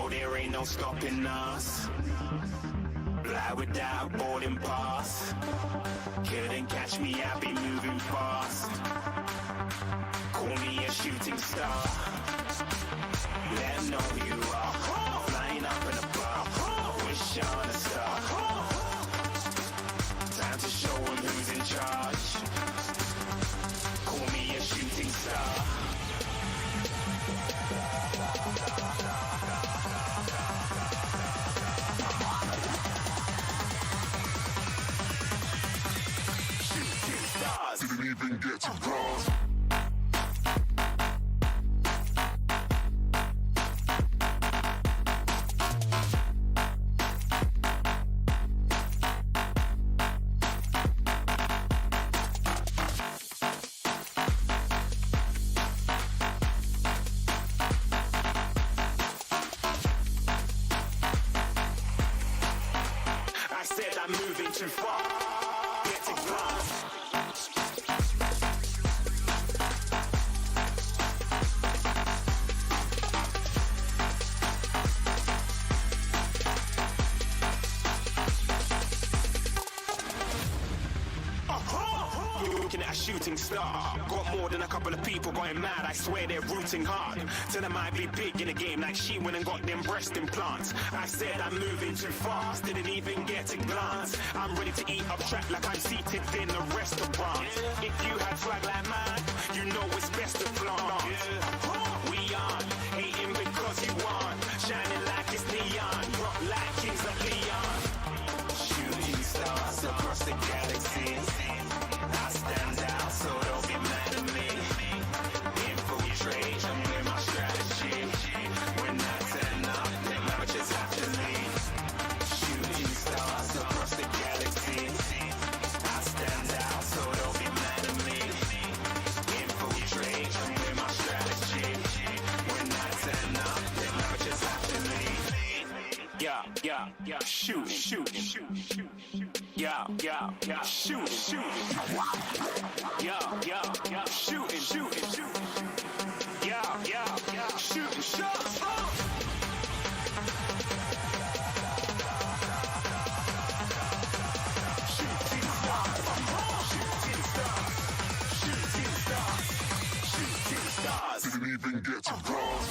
know there ain't no stopping us. Fly without boarding pass. Couldn't catch me, I be moving fast. Call me a shooting star. Let 'em know who you are. Flying up in a bar. Wish on a star. Time to show 'em who's in charge. Call me a shooting star. Didn't even get to cross. I said I'm moving too far. Get to glass. Looking at a shooting star. Got more than a couple of people going mad. I swear they're rooting hard. Tell them I be big in the game like she went and got them breast implants. I said I'm moving too fast. Didn't even get a glance. I'm ready to eat up track like I'm seated in a restaurant. If you had swag like mine, you know it's best to flaunt. We aren't hating because you aren't. Shining like it's neon. Rock like kings of Leon. Shooting stars across the galaxy. I stand out, so don't be mad at me. Infiltrate, I'm with my strategy. When I turn up, then amateurs have to leave. Shooting stars across the galaxy. I stand out, so don't be mad at me. Infiltrate, I'm with my strategy. When I turn up, then amateurs have to leave. Yeah, shooting. Yeah, shooting. Yeah, shooting. Yeah, shooting shots. Shooting stars. Didn't even get to cross.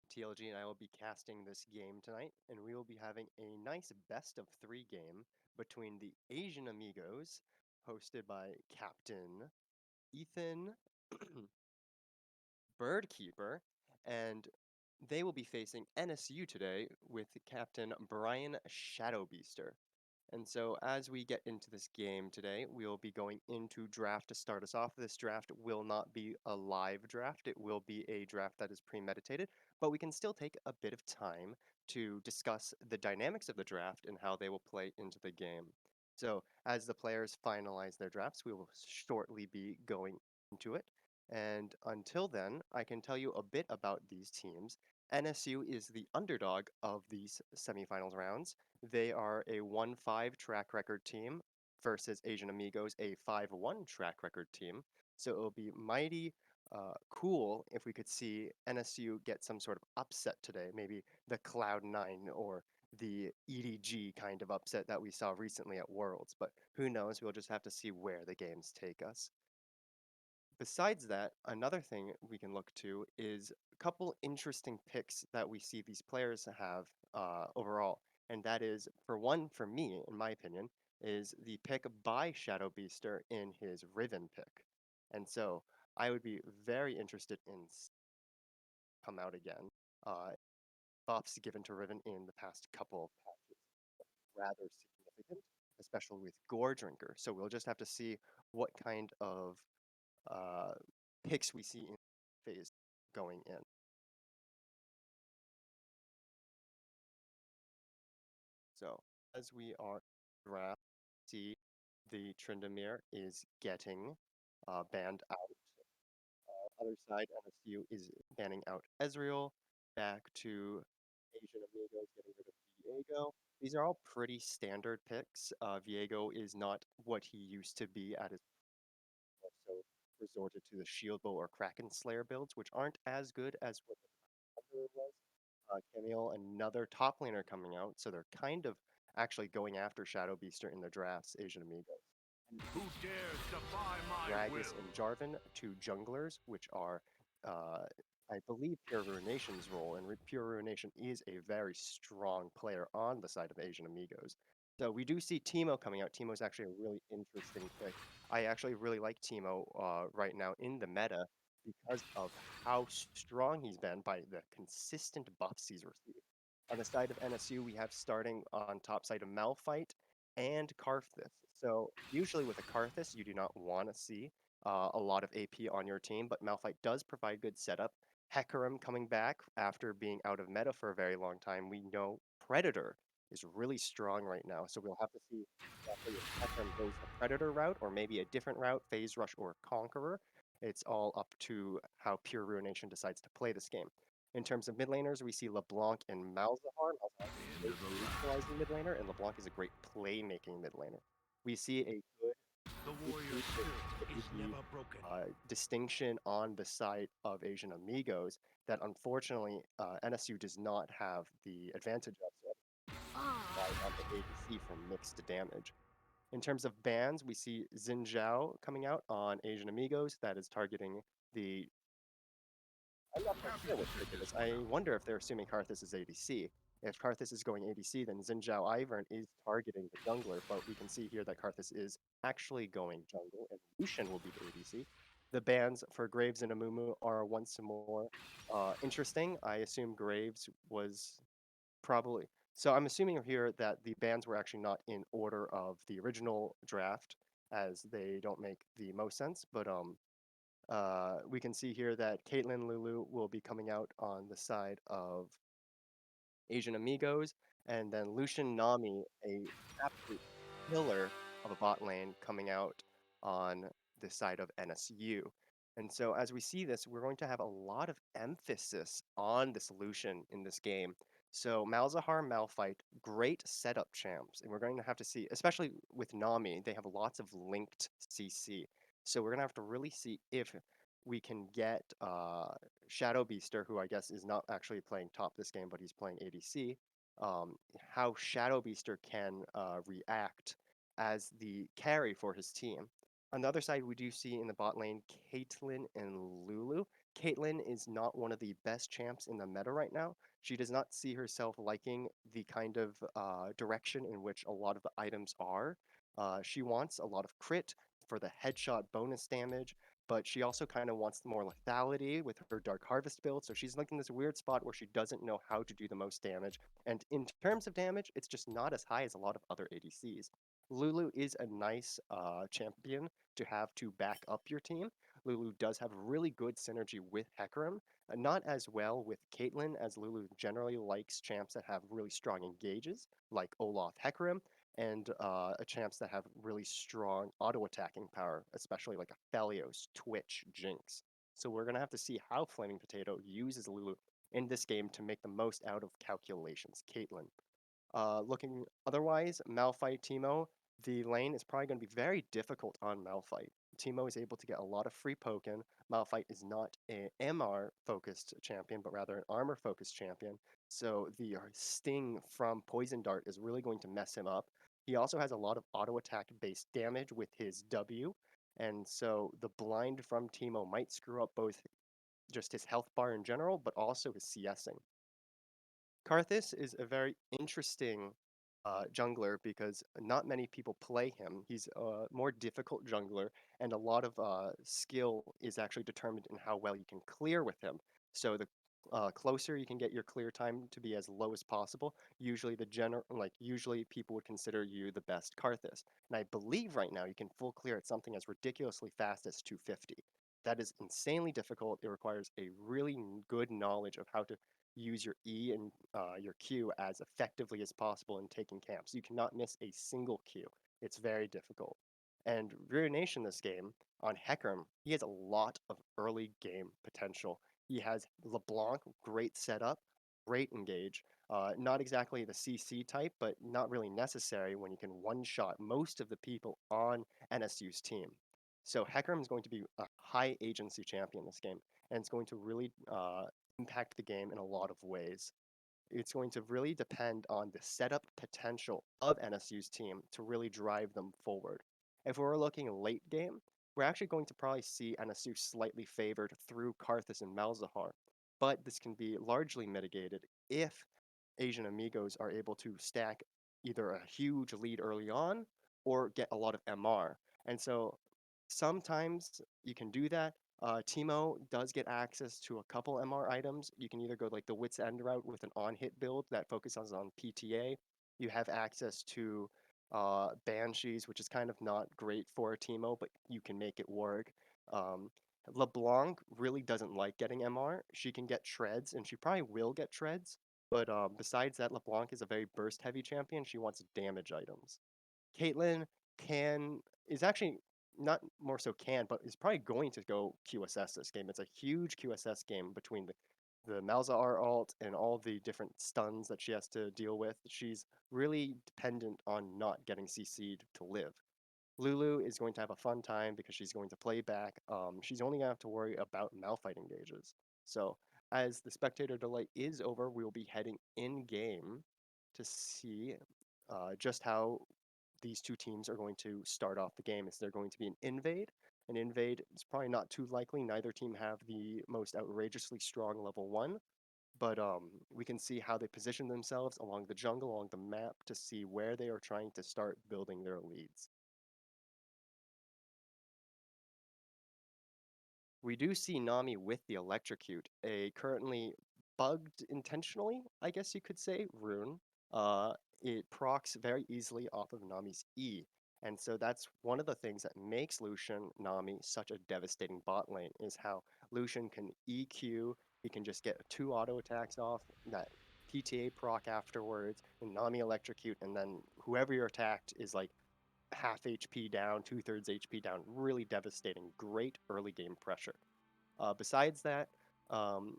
TLG and I will be casting this game tonight, and we will be having a nice best of three game between the Asian Amigos, hosted by Captain Ethan Birdkeeper, and they will be facing NSU today with Captain Brian Shadowbeaster. And so, as we get into this game today, we will be going into draft to start us off. This draft will not be a live draft, it will be a draft that is premeditated, but we can still take a bit of time to discuss the dynamics of the draft and how they will play into the game. So, as the players finalize their drafts, we will shortly be going into it. And until then, I can tell you a bit about these teams. NSU is the underdog of these semifinals rounds. They are a 1-5 track record team versus Asian Amigos, a 5-1 track record team. So it'll be mighty cool if we could see NSU get some sort of upset today, maybe the Cloud9 or the EDG kind of upset that we saw recently at Worlds. But who knows? We'll just have to see where the games take us. Besides that, another thing we can look to is a couple interesting picks that we see these players have overall. And that is, for one, for me, in my opinion, is the pick by Shadow Beaster in his Riven pick. And so I would be very interested in come out again. Uh, Buffs given to Riven in the past couple of patches rather significant, especially with Gore Drinker. So we'll just have to see what kind of uh, picks we see in phase going in. So as we are draft, see the Tryndamere is getting banned out. Other side, MSU is banning out Ezreal. Back to Asian Amigos getting rid of Viego. These are all pretty standard picks. Viego is not what he used to be at his so resorted to the Shield Bow or Kraken Slayer builds, which aren't as good as what the other was. Camille, another top laner coming out, so they're kind of actually going after Shadow Beaster in their drafts, Asian Amigos. Who dares defy my Gragas will? and Jarvan, two junglers, which are, I believe, Pure Ruination's role, and Pure Ruination is a very strong player on the side of Asian Amigos. So we do see Teemo coming out. Teemo's actually a really interesting pick. I actually really like Teemo right now in the meta because of how strong he's been by the consistent buffs he's received. On the side of NSU, we have starting on top side of Malphite and Karthus. So usually with a Karthus, you do not want to see a lot of AP on your team, but Malphite does provide good setup. Hecarim coming back after being out of meta for a very long time. We know Predator is really strong right now, so we'll have to see exactly if Hecarim goes the Predator route or maybe a different route, Phase Rush or Conqueror. It's all up to how Pure Ruination decides to play this game. In terms of mid laners, we see LeBlanc and Malzahar. Malzahar is a great neutralizing mid laner, and LeBlanc is a great playmaking mid laner. We see a good The warrior's spirit is never broken. distinction on the side of Asian Amigos that unfortunately NSU does not have the advantage of, so rely on the ADC for mixed damage. In terms of bans, we see Xin Zhao coming out on Asian Amigos that is targeting the. I'm not quite sure what pick it is. I wonder if they're assuming Karthus is ADC. If Karthus is going ADC, then Xin Zhao Ivern is targeting the jungler, but we can see here that Karthus is actually going jungle, and Lucian will be the ADC. The bans for Graves and Amumu are once more interesting. I assume Graves was probably. So I'm assuming here that the bans were actually not in order of the original draft, as they don't make the most sense. But we can see here that Caitlyn Lulu will be coming out on the side of Asian Amigos, and then Lucian Nami, a absolute killer of a bot lane, coming out on the side of NSU. And so as we see this, we're going to have a lot of emphasis on this Lucian in this game. So Malzahar, Malphite, great setup champs, and we're going to have to see, especially with Nami, they have lots of linked CC. So we're going to have to really see if we can get Shadow Beaster, who I guess is not actually playing top this game, but he's playing ADC, how Shadow Beaster can react as the carry for his team. On the other side, we do see in the bot lane Caitlyn and Lulu. Caitlyn is not one of the best champs in the meta right now. She does not see herself liking the kind of direction in which a lot of the items are. She wants a lot of crit for the headshot bonus damage, but she also kind of wants more lethality with her Dark Harvest build. So she's like in this weird spot where she doesn't know how to do the most damage. And in terms of damage, it's just not as high as a lot of other ADCs. Lulu is a nice champion to have to back up your team. Lulu does have really good synergy with Hecarim, not as well with Caitlyn, as Lulu generally likes champs that have really strong engages, like Olaf Hecarim, and champs that have really strong auto attacking power, especially like a Phelios, Twitch, Jinx. So we're going to have to see how Flaming Potato uses Lulu in this game to make the most out of calculations. Caitlyn. Looking otherwise, Malphite Teemo, the lane is probably going to be very difficult on Malphite. Teemo is able to get a lot of free poken. Malphite is not an MR focused champion, but rather an armor focused champion. So the sting from Poison Dart is really going to mess him up. He also has a lot of auto attack based damage with his W. And so the blind from Teemo might screw up both just his health bar in general, but also his CSing. Karthus is a very interesting jungler because not many people play him. He's a more difficult jungler, and a lot of skill is actually determined in how well you can clear with him. So the closer you can get your clear time to be as low as possible, usually people would consider you the best Karthus. And I believe right now you can full clear at something as ridiculously fast as 250. That is insanely difficult. It requires a really good knowledge of how to use your E and your Q as effectively as possible in taking camps. You cannot miss a single Q. It's very difficult. And Ruination this game on Hecarim, he has a lot of early game potential. He has LeBlanc, great setup, great engage. Not exactly the CC type, but not really necessary when you can one-shot most of the people on NSU's team. So Hecarim is going to be a high agency champion this game, and it's going to really impact the game in a lot of ways. It's going to really depend on the setup potential of NSU's team to really drive them forward. If we're looking late game, we're actually going to probably see NSU slightly favored through Karthus and Malzahar, but this can be largely mitigated if Asian Amigos are able to stack either a huge lead early on or get a lot of MR. And so sometimes you can do that. Teemo does get access to a couple MR items. You can either go like the Wits End route with an on-hit build that focuses on PTA. You have access to Banshees, which is kind of not great for a Teemo, but you can make it work. Um, LeBlanc really doesn't like getting MR. She can get Treads, and she probably will get Treads. But besides that, LeBlanc is a very burst-heavy champion. She wants damage items. Caitlyn can is actually not more so can, but is probably going to go QSS this game. It's a huge QSS game between the Malzahar ult and all the different stuns that she has to deal with. She's really dependent on not getting CC'd to live. Lulu is going to have a fun time because she's going to play back. She's only going to have to worry about Malphite engages. So as the spectator delay is over, we will be heading in game to see just how these two teams are going to start off the game. Is there going to be an invade? An invade is probably not too likely. Neither team have the most outrageously strong level 1, but we can see how they position themselves along the jungle, along the map, to see where they are trying to start building their leads. We do see Nami with the Electrocute, a currently bugged intentionally, I guess you could say, rune. It procs very easily off of Nami's E. And so that's one of the things that makes Lucian Nami such a devastating bot lane, is how Lucian can EQ, he can just get 2 auto attacks off, that PTA proc afterwards, and Nami Electrocute, and then whoever you're attacked is like half HP down, 2/3 HP down, really devastating. Great early game pressure. Besides that, um,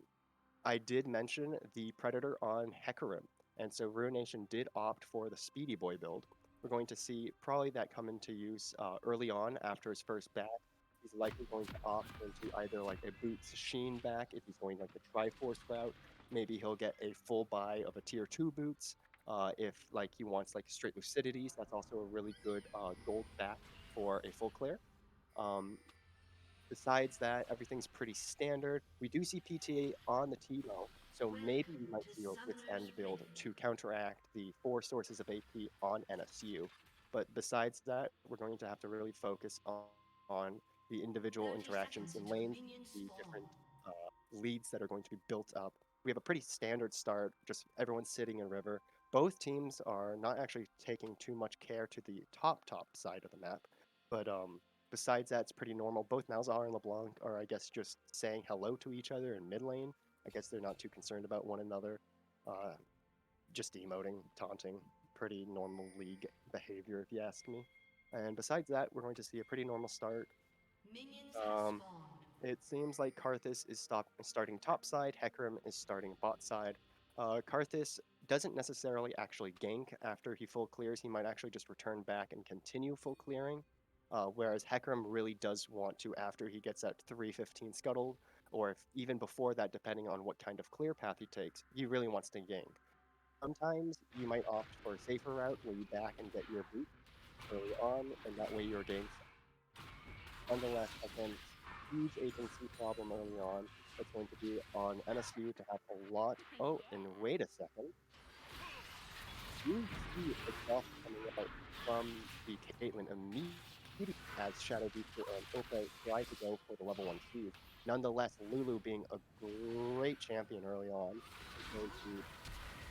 I did mention the Predator on Hecarim, and so Ruination did opt for the Speedy Boy build. We're going to see probably that come into use early on after his first back. He's likely going to opt into either like a Boots Sheen back if he's going like the Triforce route. Maybe he'll get a full buy of a tier 2 Boots. If like he wants like straight Lucidities, that's also a really good gold back for a full clear. Um, Besides that, everything's pretty standard. We do see PTA on the T-Low, so maybe we might see a Wits End build to counteract the 4 sources of AP on NSU. But besides that, we're going to have to really focus on the individual 30 interactions seconds in until lanes, minions the spawn. different leads that are going to be built up. We have a pretty standard start, just everyone sitting in river. Both teams are not actually taking too much care to the top side of the map, but besides that, it's pretty normal. Both Malzahar and LeBlanc are, I guess, just saying hello to each other in mid lane. I guess they're not too concerned about one another. Uh, just emoting, taunting, pretty normal league behavior, if you ask me. And besides that, we're going to see a pretty normal start. Minions have Um, spawned. it seems like Karthus is starting top side, Hecarim is starting bot side. Karthus doesn't necessarily actually gank after he full clears. He might actually just return back and continue full clearing. Whereas Hecarim really does want to after he gets that 315 scuttled, or if, even before that, depending on what kind of clear path he takes, he really wants to gank. Sometimes you might opt for a safer route where you back and get your boot early on, and that way your ganks. Nonetheless, again, huge agency problem early on. It's going to be on NSU to have a lot. Oh, and wait a second. You see exhaust coming out from the Caitlyn immediately as Shadow Beaster and Oka try to go for the level 1 Qs. Nonetheless, Lulu being a great champion early on is going to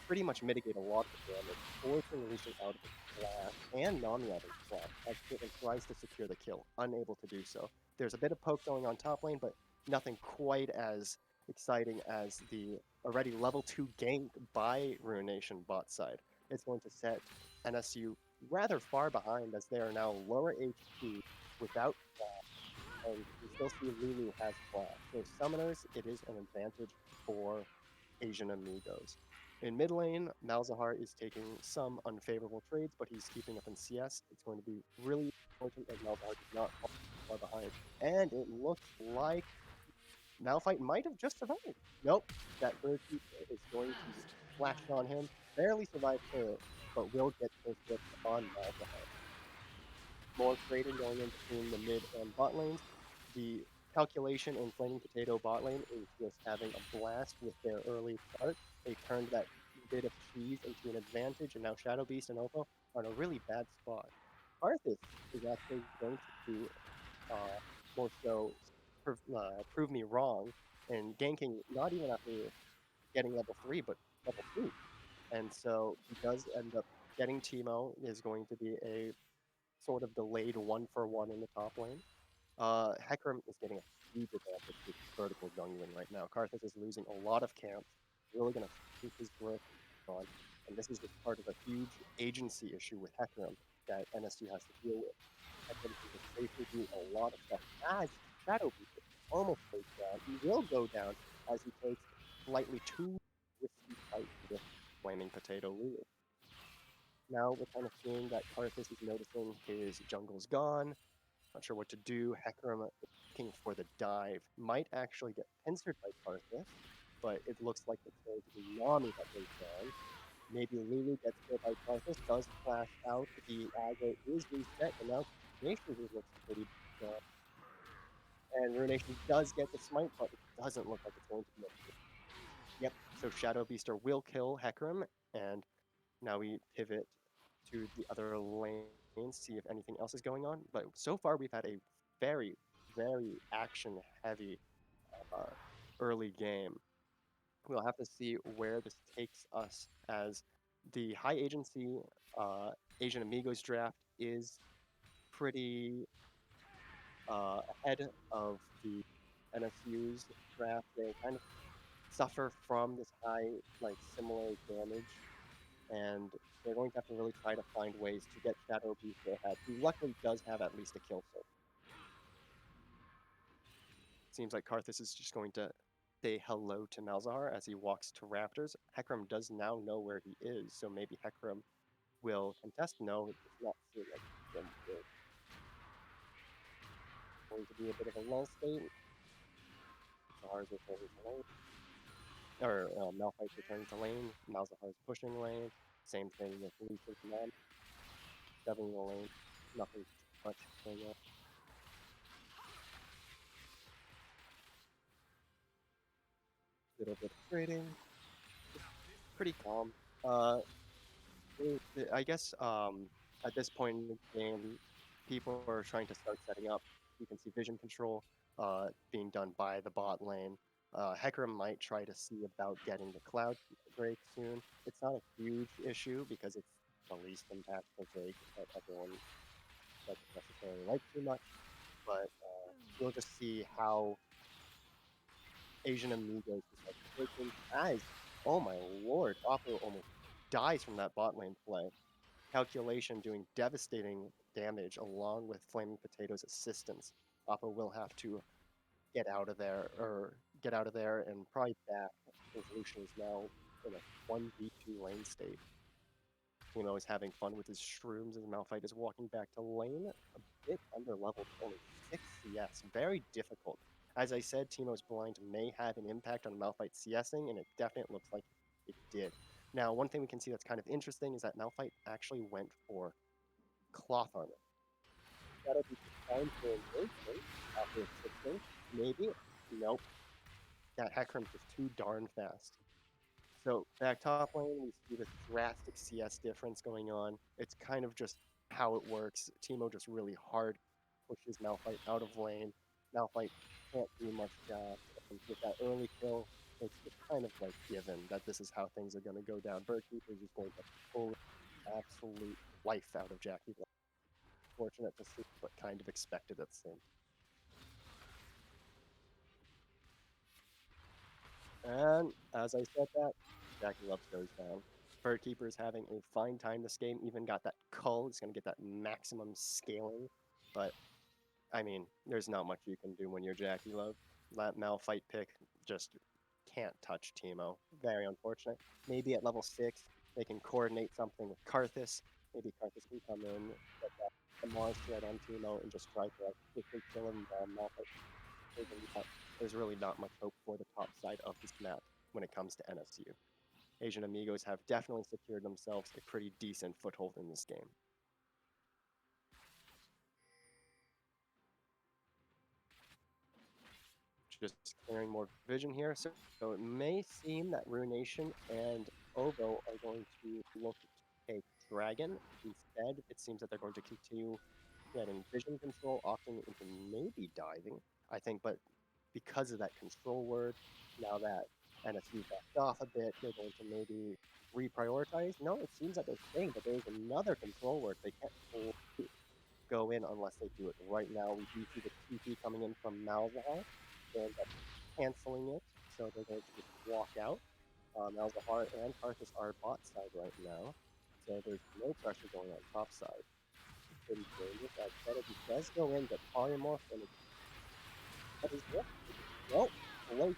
pretty much mitigate a lot of the damage, forcing Lucian out of the flash and Nami out of the flash as Caitlyn tries to secure the kill, unable to do so. There's a bit of poke going on top lane, but nothing quite as exciting as the already level 2 gank by Ruination bot side. It's going to set NSU rather far behind as they are now lower HP without flash, and we still see Lulu has flash. So summoners, it is an advantage for Asian Amigos. In mid lane, Malzahar is taking some unfavorable trades, but he's keeping up in CS. It's going to be really important that Malzahar does not fall far behind. And it looks like Malphite might have just survived. Nope, that bird is going to First flash blood. on him. Barely survived turret, but will get first hit on Malzahar. More trading going in between the mid and bot lanes. The calculation in Flaming Potato bot lane is just having a blast with their early start. They turned that bit of cheese into an advantage, and now Shadow Beast and Oppo are in a really bad spot. Arthas is actually going to more so prove me wrong and ganking not even after getting level 3, but level 2. And so he does end up getting Teemo, is going to be a sort of delayed 1-for-1 in the top lane. Hecarim is getting a huge advantage with vertical jungling right now. Karthus is losing a lot of camps, really going to keep his growth on, and this is just part of a huge agency issue with Hecarim that NSU has to deal with. Hecarim can just safely do a lot of stuff as Shadow Beaker almost goes down. He will go down as he takes slightly too risky fight with Flaming Potato Lulu. Now we're kind of seeing that Karthus is noticing his jungle's gone, not sure what to do. Hecarim looking for the dive. Might actually get pincered by Karthus, but it looks like it's going to be Nami that goes down. Maybe Lulu gets killed by Karthus, does flash out. The aggro is reset, and now Nation looks pretty bad. And Ruination does get the smite, but it doesn't look like it's going to be a. Yep, so Shadow Beaster will kill Hecarim, and now we pivot to the other lanes, see if anything else is going on. But so far, we've had a very, very action-heavy uh, early game. We'll have to see where this takes us as the high agency Asian Amigos draft is pretty ahead of the NSU's draft. They kind of suffer from this high, like, similar damage, and they're going to have to really try to find ways to get Shadow Beast ahead, who luckily does have at least a kill so. Seems like Karthus is just going to say hello to Malzahar as he walks to Raptors. Hecarim does now know where he is, so maybe Hecarim will contest. No, it does not seem like Hecarim will. Going to be a bit of a lull state. Malzahar's returning to lane. Or Malphite's returning to lane. Malzahar's pushing lane. Same thing with Lucian Command. Shoving the lane. Nothing too much going on. little bit of trading, just pretty calm. Uh, I guess at this point in the game, people are trying to start setting up. You can see vision control being done by the bot lane. Hecarim might try to see about getting the Cloud Drake soon. It's not a huge issue because it's the least impactful Drake that everyone doesn't necessarily like too much. But we'll just see how Asian Amigos decide to take him as, oh my lord, Oppo almost dies from that bot lane play. Calculation doing devastating damage along with Flaming Potato's assistance. Oppo will have to get out of there and probably back. His Lucian is now in a 1v2 lane state. Timo is having fun with his shrooms as Malphite is walking back to lane. A bit under leveled, only 6 CS. Very difficult. As I said, Timo's blind may have an impact on Malphite CSing, and it definitely looks like it did. Now, one thing we can see that's kind of interesting is that Malphite actually went for cloth armor. That'll be time for engagement after 6 maybe. Nope. That Hecarim's just too darn fast. So back top lane, we see this drastic CS difference going on. It's kind of just how it works. Teemo just really hard pushes Malphite out of lane. Malphite can't do much job. And with that early kill, it's just kind of like given that this is how things are going to go down. Birdkeeper is just going to pull absolute life out of Jackie. Fortunate to see, but kind of expected at the same. And as I said that, Jackie Loves goes down. Birdkeeper is having a fine time this game, even got that cull. He's going to get that maximum scaling. But, I mean, there's not much you can do when you're Jackie Love. That Malphite pick just can't touch Teemo. Very unfortunate. Maybe at level 6, they can coordinate something with Karthus. Maybe Karthus can come in, get that Mars threat on Teemo, and just try to like, quickly kill him down. Malphite. There's really not much hope for the top side of this map when it comes to NSU. Asian Amigos have definitely secured themselves a pretty decent foothold in this game. Just clearing more vision here. So it may seem that Ruination and Ovo are going to look to take Dragon. Instead, it seems that they're going to continue getting vision control, opting into maybe diving, I think, but because of that control word, now that NSU backed off a bit, they're going to maybe reprioritize. No, it seems that they're staying, but there's another control word. They can't go in unless they do it right now. We do see the TP coming in from Malzahar. They end up canceling it, so they're going to just walk out. Malzahar and Karthus are bot side right now, so there's no pressure going on top side. Pretty dangerous. As said, if he does go in, get polymorph, and that is it. Well, close.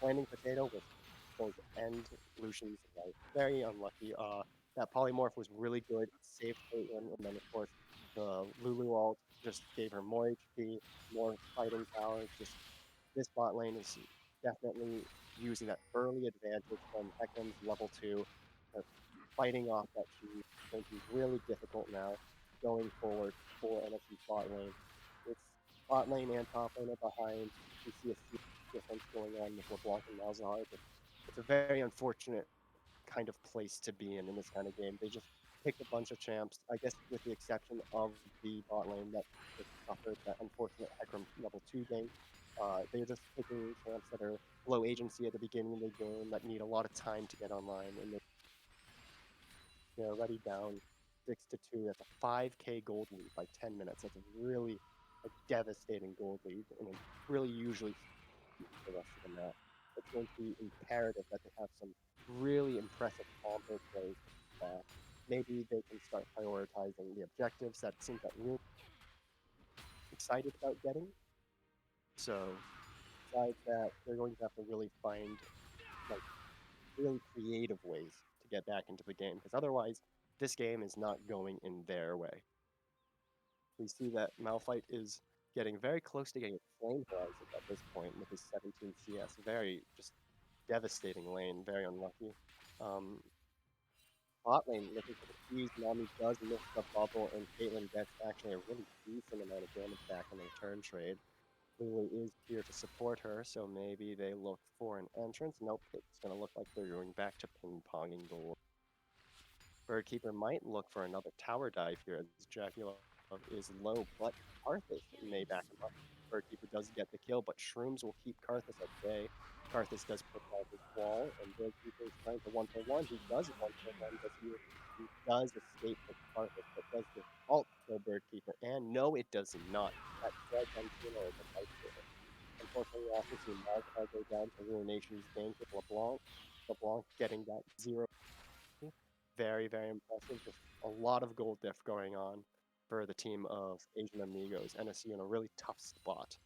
Flaming Potato was going to end Lucian's life. Very unlucky. That polymorph was really good. It saved Caitlyn, and then of course the Lulu ult just gave her more HP, more fighting power. Just this bot lane is definitely using that early advantage from Hecarim's level 2. Fighting off that she is going to be really difficult now going forward for NFC's bot lane. It's bot lane and top lane are behind. We see a few difference going on with LeBlanc and Malzahar. It's a very unfortunate kind of place to be in this kind of game. They just picked a bunch of champs, I guess with the exception of the bot lane that suffered that unfortunate Hecarim level 2 game. They're just picking champs that are low agency at the beginning of the game that need a lot of time to get online, and they're already down 6-2. That's a 5k gold lead by 10 minutes. That's a really devastating gold lead, and it's really usually the rest of the map. It's going to be imperative that they have some really impressive combo plays. Maybe they can start prioritizing the objectives that it seems that we're excited about getting. So, besides that, they're going to have to really find like really creative ways to get back into the game, because otherwise, this game is not going in their way. We see that Malphite is getting very close to getting Flame Horizon at this point with his 17 CS. Very just devastating lane, very unlucky. Bot lane looking for the fuse. Nami does miss the bubble, and Caitlyn gets actually a really decent amount of damage back on the return trade. Lily is here to support her, so maybe they look for an entrance. Nope, it's going to look like they're going back to ping-ponging gold. Birdkeeper might look for another tower dive here as Jackie Love is low, but Karthus may back him up. Birdkeeper does get the kill, but Shrooms will keep Karthus at bay. Karthus does put down his wall, and Birdkeeper is trying to 1-for-1. He does 1-for-1, but he does escape from Karthus, but does the ult kill Birdkeeper? And no, it does not. That Dredge on Tino is a lifesaver. Unfortunately, we also see Malzahar go down to Ruination's gank with LeBlanc. LeBlanc getting that 0. Very, very impressive. Just a lot of gold diff going on for the team of Asian Amigos. NSU in a really tough spot.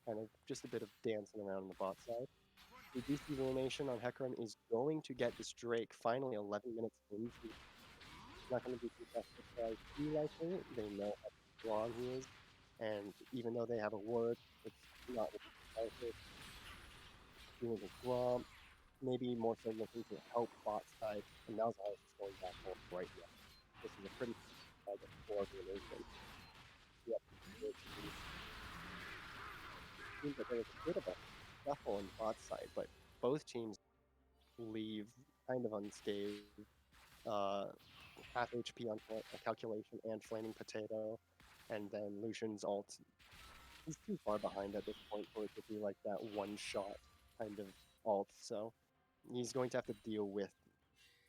Kind of just a bit of dancing around on the bot side. The DC Ruination on Hecarim is going to get this Drake finally 11 minutes into. It's not going to be too tough to try too likely. They know how strong he is. And even though they have a word, it's not doing his Grom, maybe more so looking to help bot side. And now Zara is just going back home right now. This is a pretty target for Ruination. Yep. Seems like there was a bit of a shuffle on bot side, but both teams leave kind of unscathed. Uh, half HP on a calculation and flaming potato, and then Lucian's ult. He's too far behind at this point for it to be like that one shot kind of ult, so he's going to have to deal with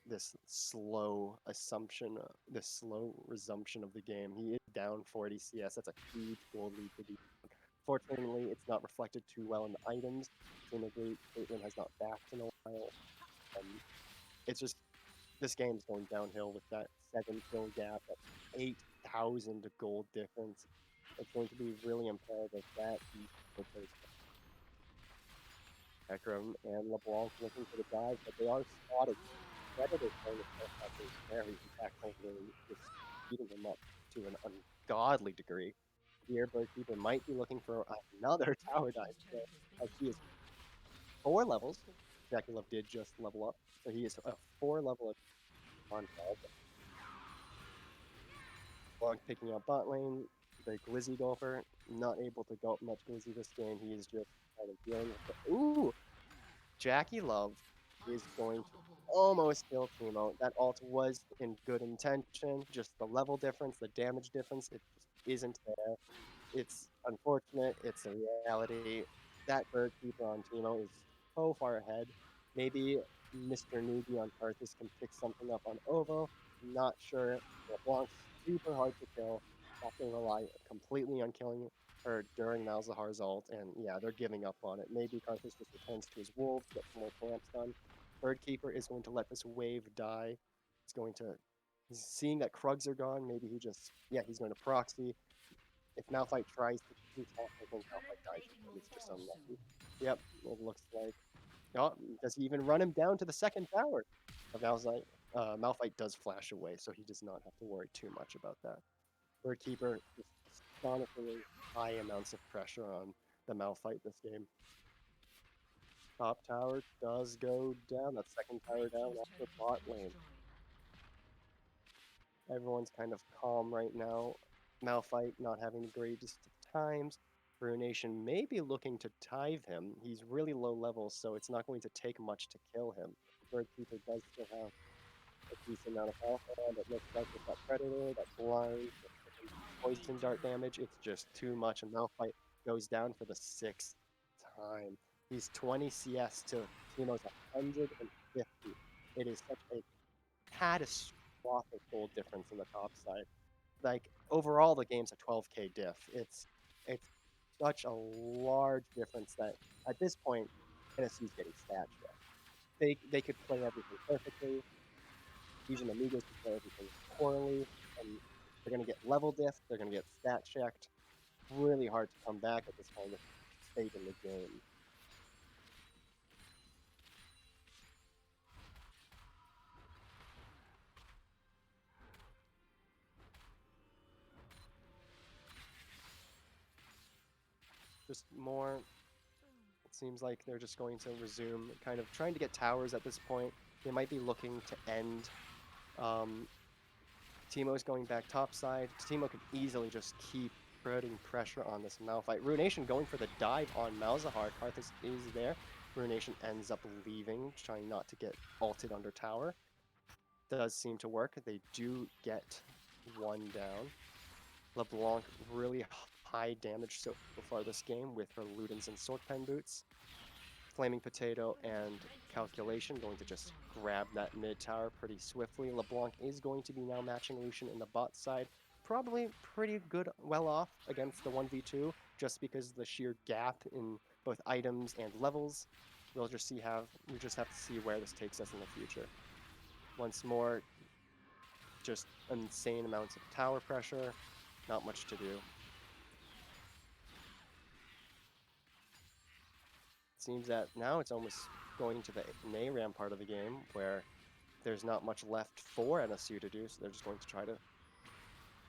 this slow assumption, this slow resumption of the game. He is down 40 CS. That's a huge gold lead to be. Fortunately, it's not reflected too well in the items. Seemingly, Caitlyn has not backed in a while. It's just this game's going downhill with that 7 kill gap, that 8,000 gold difference. It's going to be really imperative that he replaces Hecarim and LeBlanc looking for the dive, but they are spotted. Predator playing the first half there. He's in fact really just beating him up to an ungodly degree. Here, Birdkeeper might be looking for another tower dive, so as he is 4 levels. Jackie Love did just level up, so he is a 4 level on 12. Blanc picking up bot lane, the Glizzy golfer, not able to go up much Glizzy this game. He is just kind of dealing with it. Ooh! Jackie Love is going to almost kill Teemo. That ult was in good intention, just the level difference, the damage difference, it just isn't there. It's unfortunate, it's a reality. That Birdkeeper on Teemo is so far ahead. Maybe Mr. Newbie on Karthus can pick something up on Ovo. Not sure. LeBlanc's super hard to kill. Have to rely completely on killing her during Malzahar's ult, and yeah, they're giving up on it. Maybe Karthus just returns to his wolves, get some more clamps done. Birdkeeper is going to let this wave die. He's seeing that Krugs are gone. Maybe he's going to proxy. If Malphite tries to do top, I think Malphite dies. It's just unlucky. Yep, it looks like. Oh, does he even run him down to the second tower? Malphite does flash away, so he does not have to worry too much about that. Birdkeeper just astonishingly high amounts of pressure on the Malphite this game. Top tower does go down. That second tower down after bot lane. Everyone's kind of calm right now. Malphite not having the greatest of times. Ruination may be looking to tithe him. He's really low level, so it's not going to take much to kill him. Birdkeeper does still have a decent amount of health, and it looks like with that Predator, that blind, poison dart damage, it's just too much, and Malphite goes down for the 6th time. He's 20 CS to Teemo's 150. It is such a catastrophic gold difference in the top side. Like overall, the game's a 12k diff. It's such a large difference that at this point, NSU's getting stat checked. They could play everything perfectly. Asian Amigos could play everything poorly, and they're gonna get level diff. They're gonna get stat checked. Really hard to come back at this kind of state in the game. Just more. It seems like they're just going to resume, kind of trying to get towers at this point. They might be looking to end. Teemo's going back topside. Teemo could easily just keep putting pressure on this Malphite. Ruination going for the dive on Malzahar. Karthus is there. Ruination ends up leaving, trying not to get ulted under tower. Does seem to work. They do get one down. LeBlanc really high damage so far this game with her Ludens and Swordpen boots. Flaming Potato and Calculation going to just grab that mid tower pretty swiftly. LeBlanc is going to be now matching Lucian in the bot side. Probably pretty good, well off against the 1v2, just because of the sheer gap in both items and levels. We just have to see where this takes us in the future. Once more, just insane amounts of tower pressure, not much to do. Seems that now it's almost going to the NARAM part of the game where there's not much left for NSU to do, so they're just going to try to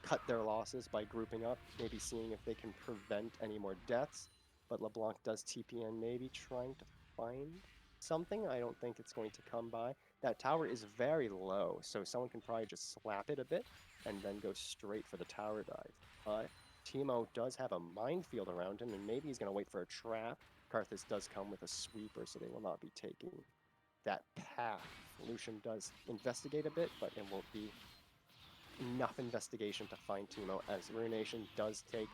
cut their losses by grouping up, maybe seeing if they can prevent any more deaths. But LeBlanc does TPN, maybe trying to find something. I don't think it's going to come by. That tower is very low, so someone can probably just slap it a bit and then go straight for the tower dive. But Teemo does have a minefield around him, and maybe he's going to wait for a trap. Karthus does come with a sweeper, so they will not be taking that path. Lucian does investigate a bit, but it won't be enough investigation to find Teemo, as Ruination does take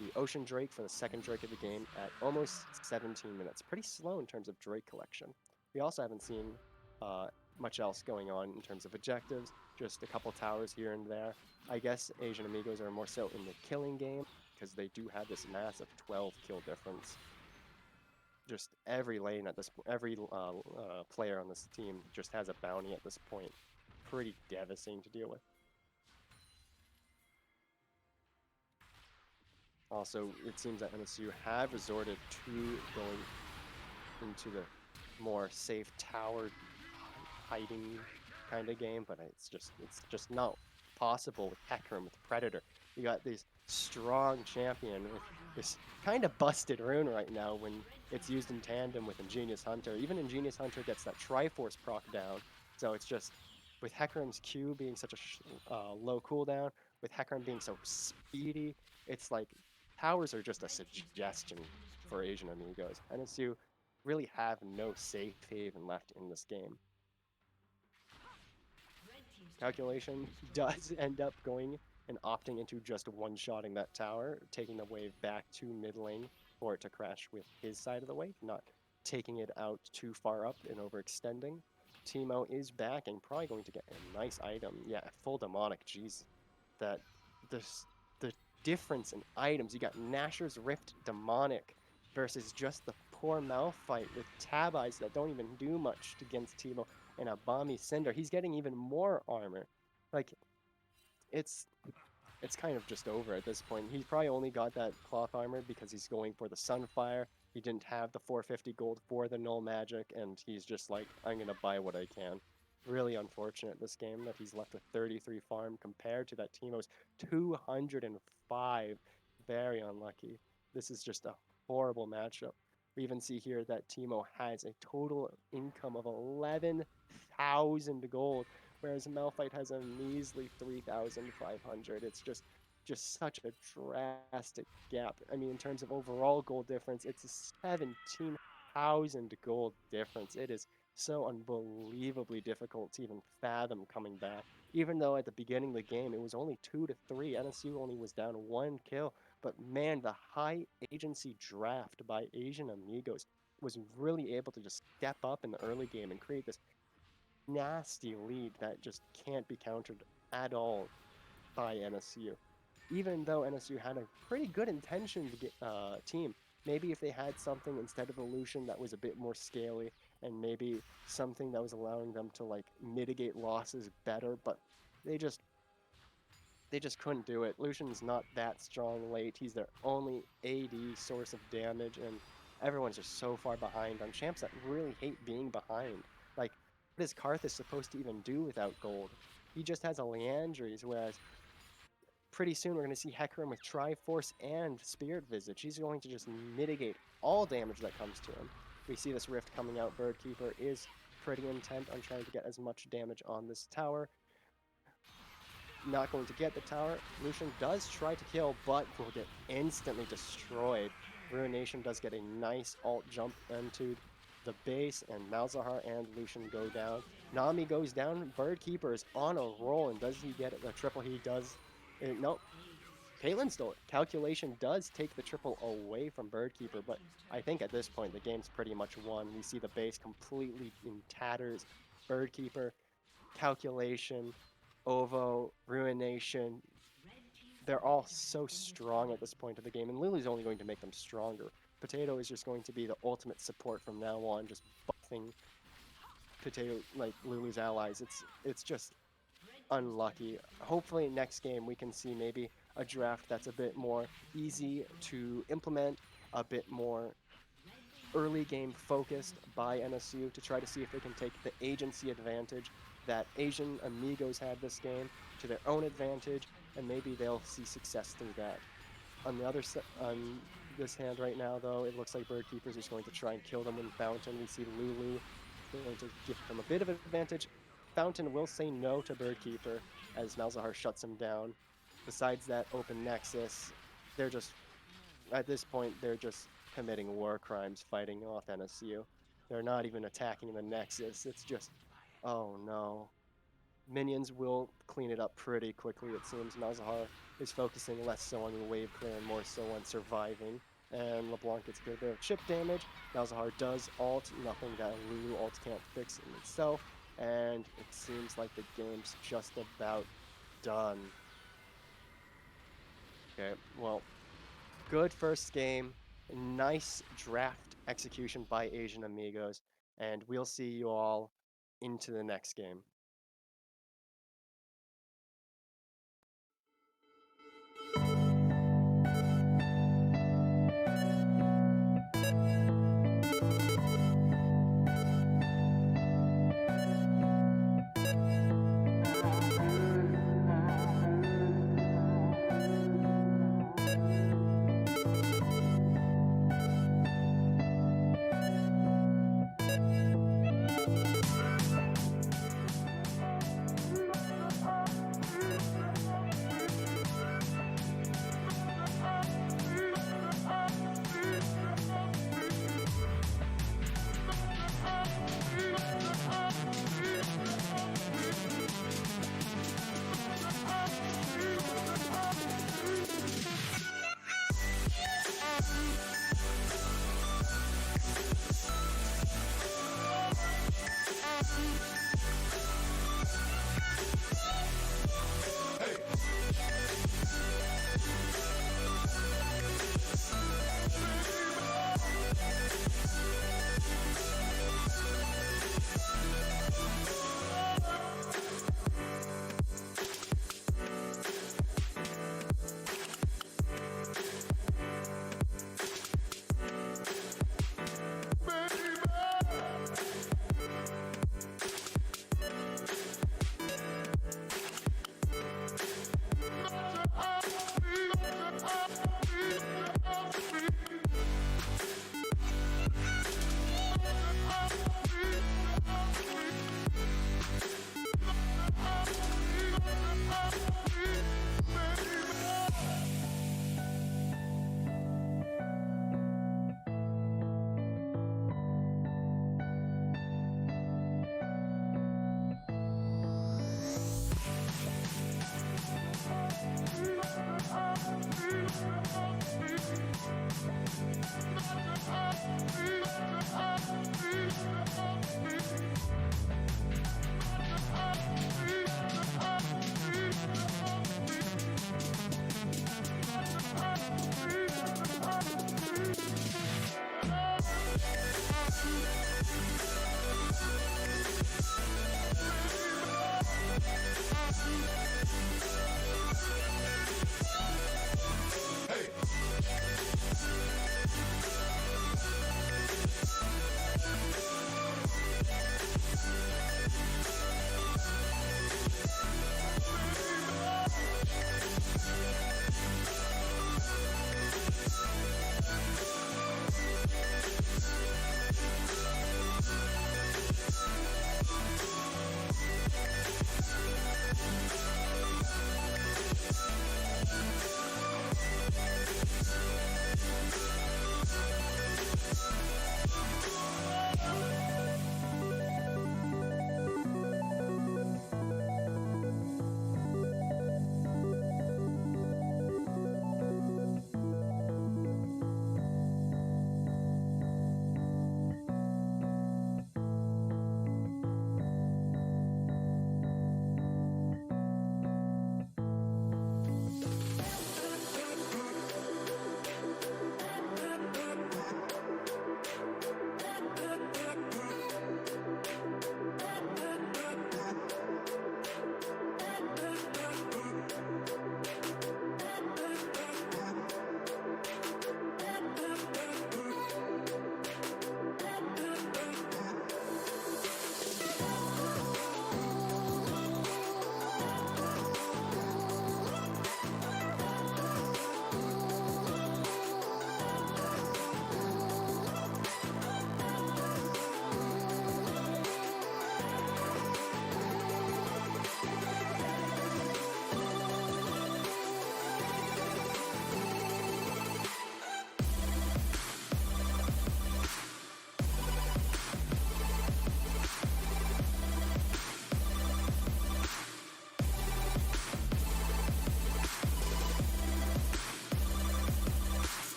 the Ocean Drake for the second Drake of the game at almost 17 minutes. Pretty slow in terms of Drake collection. We also haven't seen much else going on in terms of objectives, just a couple towers here and there. I guess Asian Amigos are more so in the killing game, because they do have this massive 12 kill difference. Just every lane at this, every player on this team just has a bounty at this point. Pretty devastating to deal with. Also, it seems that NSU have resorted to going into the more safe tower hiding kind of game, but it's just not possible with Hecarim, with Predator. You got this strong champion with this kind of busted rune right now when it's used in tandem with Ingenious Hunter. Even Ingenious Hunter gets that Triforce proc down, so it's just with Hecarim's Q being such a low cooldown, with Hecarim being so speedy, it's like towers are just a suggestion for Asian Amigos. NSU really have no safe haven left in this game. Calculation does end up going and opting into just one-shotting that tower, taking the wave back to mid lane for it to crash with his side of the wave, not taking it out too far up and overextending. Teemo is back and probably going to get a nice item. Yeah, full demonic, jeez. The difference in items, you got Nashor's Rift demonic versus just the poor Malphite with tab eyes that don't even do much against Teemo, and a Bomby Cinder. He's getting even more armor. Like, it's kind of just over at this point. He probably only got that cloth armor because he's going for the Sunfire. He didn't have the 450 gold for the Null Magic, and he's just like, I'm gonna buy what I can. Really unfortunate this game that he's left with 33 farm compared to that Teemo's 205. Very unlucky. This is just a horrible matchup. We even see here that Teemo has a total income of 11,000 gold, whereas Malphite has a measly 3,500. It's just such a drastic gap. I mean, in terms of overall gold difference, it's a 17,000 gold difference. It is so unbelievably difficult to even fathom coming back. Even though at the beginning of the game it was only 2-3, NSU only was down 1 kill. But man, the high agency draft by Asian Amigos was really able to just step up in the early game and create this nasty lead that just can't be countered at all by NSU. Even though NSU had a pretty good intention to get team, maybe if they had something instead of a Lucian that was a bit more scaly, and maybe something that was allowing them to like mitigate losses better, but they just couldn't do it. Lucian's not that strong late. He's their only AD source of damage, and everyone's just so far behind on champs that really hate being behind. Like, what is Karthus supposed to even do without gold? He just has a Leandries, whereas pretty soon we're going to see Hecarim with Triforce and Spirit Visage. He's going to just mitigate all damage that comes to him. We see this rift coming out. Birdkeeper is pretty intent on trying to get as much damage on this tower. not going to get the tower. Lucian does try to kill, but will get instantly destroyed. Ruination does get a nice alt jump into the base, and Malzahar and Lucian go down. Nami goes down. Birdkeeper is on a roll, and does he get the triple? He does. Nope. Caitlyn stole it. Calculation does take the triple away from Birdkeeper, but I think at this point the game's pretty much won. We see the base completely in tatters. Birdkeeper, Calculation, Ovo, Ruination, they're all so strong at this point of the game, and Lily's only going to make them stronger. Potato is just going to be the ultimate support from now on, just buffing Potato, like Lulu's allies. It's just unlucky. Hopefully next game we can see maybe a draft that's a bit more easy to implement, a bit more early game focused by NSU to try to see if they can take the agency advantage that Asian Amigos had this game to their own advantage, and maybe they'll see success through that. On the other on this hand right now, though, it looks like Birdkeeper's is going to try and kill them in Fountain. We see Lulu going to give them a bit of advantage. Fountain will say no to Birdkeeper as Malzahar shuts him down. Besides that open Nexus, they're just, at this point, they're just committing war crimes fighting off NSU. They're not even attacking the Nexus. It's just, oh no. Minions will clean it up pretty quickly, it seems. Malzahar is focusing less so on the wave clear and more so on surviving. And LeBlanc gets a good bit of chip damage. Malzahar does ult, nothing that Lulu ult can't fix in itself. And it seems like the game's just about done. Okay, well, good first game. Nice draft execution by Asian Amigos. And we'll see you all into the next game.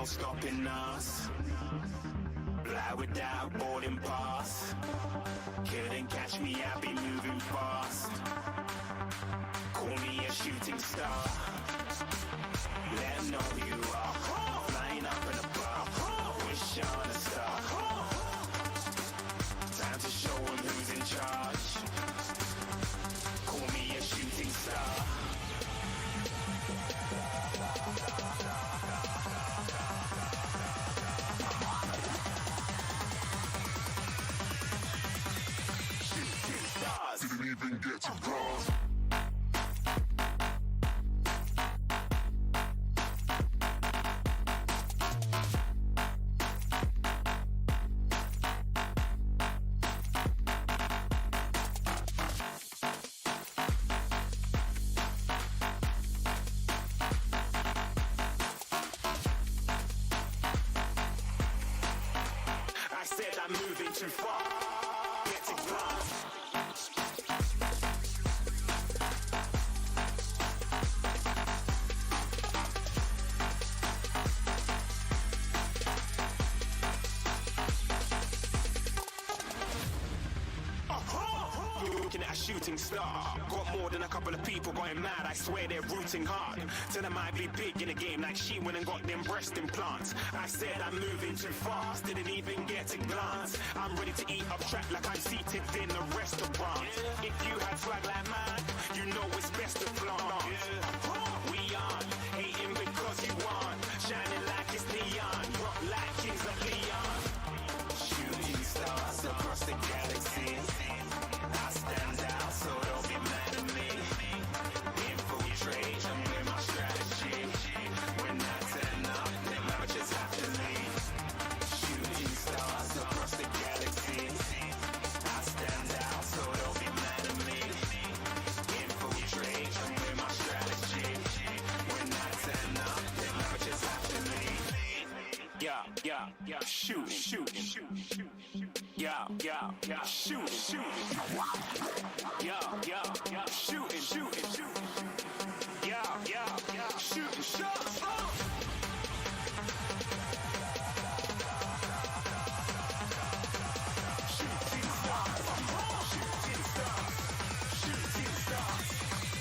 no stopping us. Fly without a boarding pass. Couldn't catch me, I'll be moving fast. Call me a shooting star. Let 'em know who you are. Flying up in a bar. Wish on a star. Time to show 'em who's in charge. Call me a shooting star. Didn't even get to cross. I said I'm moving too far. Get to glass. Looking at a shooting star. Got more than a couple of people going mad. I swear they're rooting hard. Tell them I be big in the game like she went and got them breast implants. I said I'm moving too fast. Didn't even get a glance. I'm ready to eat up track like I'm seated in a restaurant. If you had swag like mine, you know it's best to flaunt. We aren't hating because you aren't. Shining like it's neon. Rock like kings of Leon. Shooting stars across the galaxy. I stand out, so don't be mad at me. Infiltrate, I'm with my strategy. When I turn up, then amateurs have to leave. Shooting stars across the galaxy. I stand out, so don't be mad at me. Infiltrate, I'm with my strategy. When I turn up, then amateurs have to leave. Yeah, shooting. Yeah, shooting. Yeah, shooting. Yeah, shooting shots.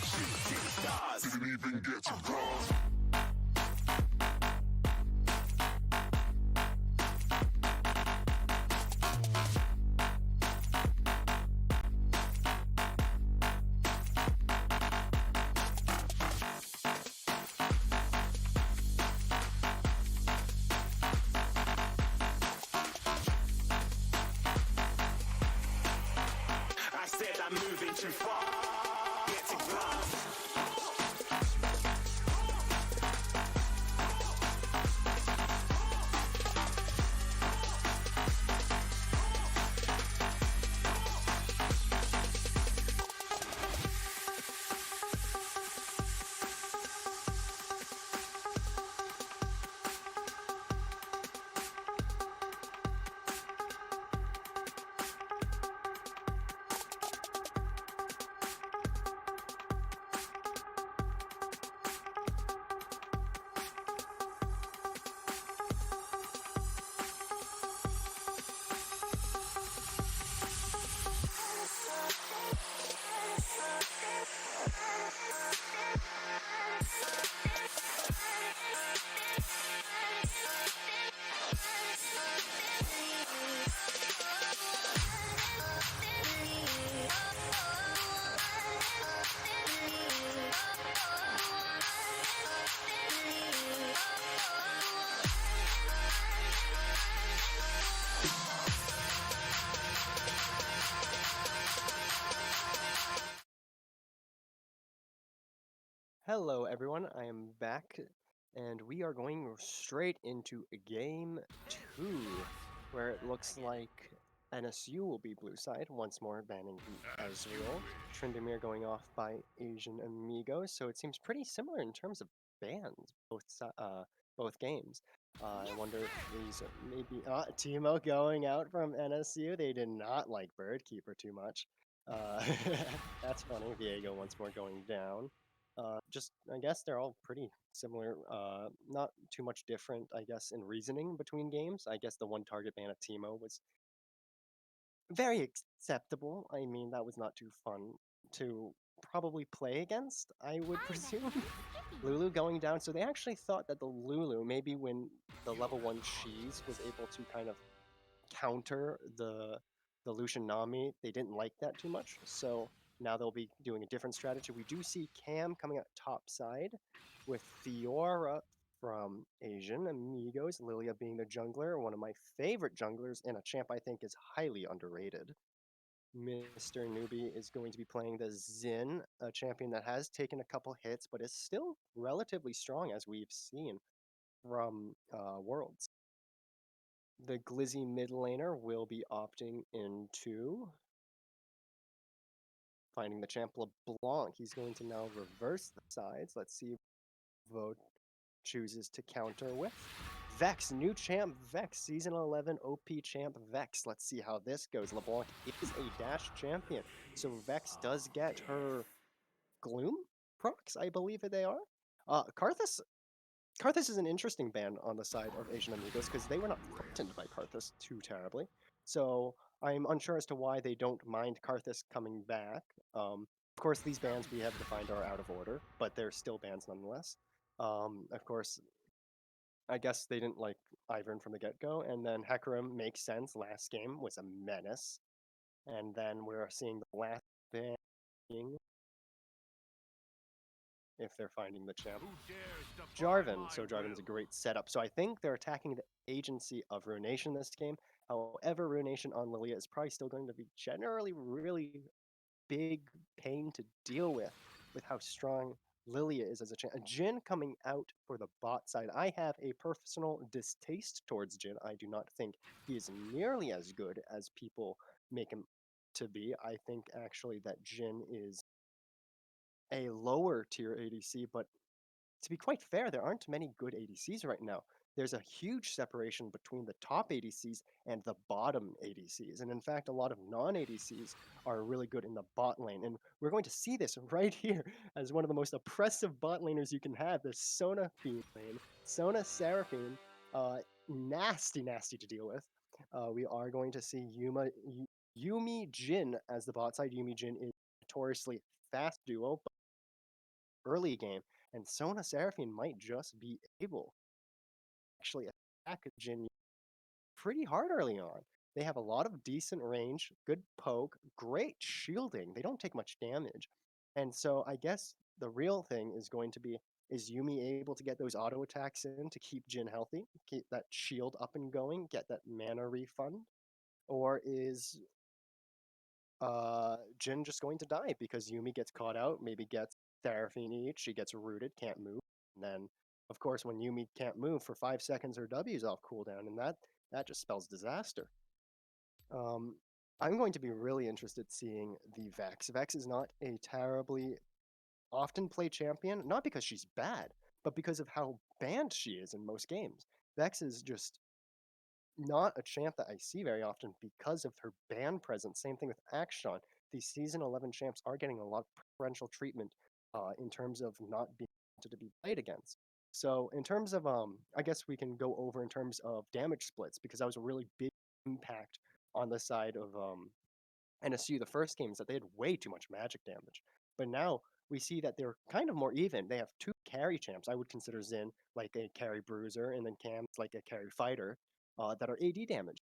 Shooting stars. Didn't even get to cross. I said I'm moving too far. Get to glass. Hello, everyone. I am back, and we are going straight into game 2, where it looks like NSU will be blue side, once more banning Ezreal. Tryndamere going off by Asian Amigos, so it seems pretty similar in terms of bans, both games. I wonder if these maybe... Teemo going out from NSU. They did not like Birdkeeper too much. That's funny. Viego once more going down. Just I guess they're all pretty similar. Not too much different, I guess, in reasoning between games. I guess the one target ban at Teemo was very acceptable. I mean, that was not too fun to probably play against, I would presume. Lulu going down, so they actually thought that the Lulu, maybe when the level 1 Cheese was able to kind of counter the Lucian Nami, they didn't like that too much, so now they'll be doing a different strategy. We do see Cam coming out top side with Fiora from Asian Amigos, Lilia being the jungler, one of my favorite junglers, and a champ I think is highly underrated. Mr. Newbie is going to be playing the Xin, a champion that has taken a couple hits, but is still relatively strong, as we've seen from Worlds. The Glizzy mid laner will be opting into finding the champ LeBlanc. He's going to now reverse the sides. Let's see what Vote chooses to counter with. Vex, new champ Vex, Season 11 OP champ Vex. Let's see how this goes. LeBlanc is a dash champion, so Vex does get her Gloom procs, I believe they are. Karthus is an interesting ban on the side of Asian Amigos because they were not threatened by Karthus too terribly. So I'm unsure as to why they don't mind Karthus coming back. Of course, these bans we have defined are out of order, but they're still bans nonetheless. Of course, I guess they didn't like Ivern from the get-go, and then Hecarim makes sense. Last game was a menace, and then we're seeing the last ban being if they're finding the champ. Jarvan. So Jarvan is a great setup. So I think they're attacking the agency of Ruination this game. However, Ruination on Lilia is probably still going to be generally really big pain to deal with how strong Lilia is as a champ. Jhin coming out for the bot side. I have a personal distaste towards Jhin. I do not think he is nearly as good as people make him to be. I think actually that Jhin is a lower tier ADC, but to be quite fair, there aren't many good ADCs right now. There's a huge separation between the top ADCs and the bottom ADCs. And in fact, a lot of non ADCs are really good in the bot lane. And we're going to see this right here as one of the most oppressive bot laners you can have, the Sona Fiend lane. Sona Seraphine, nasty, nasty to deal with. We are going to see Yumi Jin as the bot side. Yumi Jin is notoriously fast duo, but early game, and Sona Seraphine might just be able to actually attack Jin pretty hard early on. They have a lot of decent range, good poke, great shielding. They don't take much damage. And so I guess the real thing is going to be, is Yumi able to get those auto attacks in to keep Jin healthy, keep that shield up and going, get that mana refund? Or is Jin just going to die because Yumi gets caught out, maybe gets Seraphine each, she gets rooted, can't move, and then of course when Yumi can't move for 5 seconds her W is off cooldown, and that just spells disaster. Um, I'm going to be really interested seeing the Vex. Vex is not a terribly often played champion, not because she's bad, but because of how banned she is in most games. Vex is just not a champ that I see very often because of her ban presence. Same thing with Akshan. These Season 11 champs are getting a lot of preferential treatment in terms of not being to be played against. So in terms of, I guess we can go over in terms of damage splits because that was a really big impact on the side of NSU. The first game is that they had way too much magic damage, but now we see that they're kind of more even. They have two carry champs. I would consider Xin like a carry bruiser, and then Cam's like a carry fighter that are AD damage.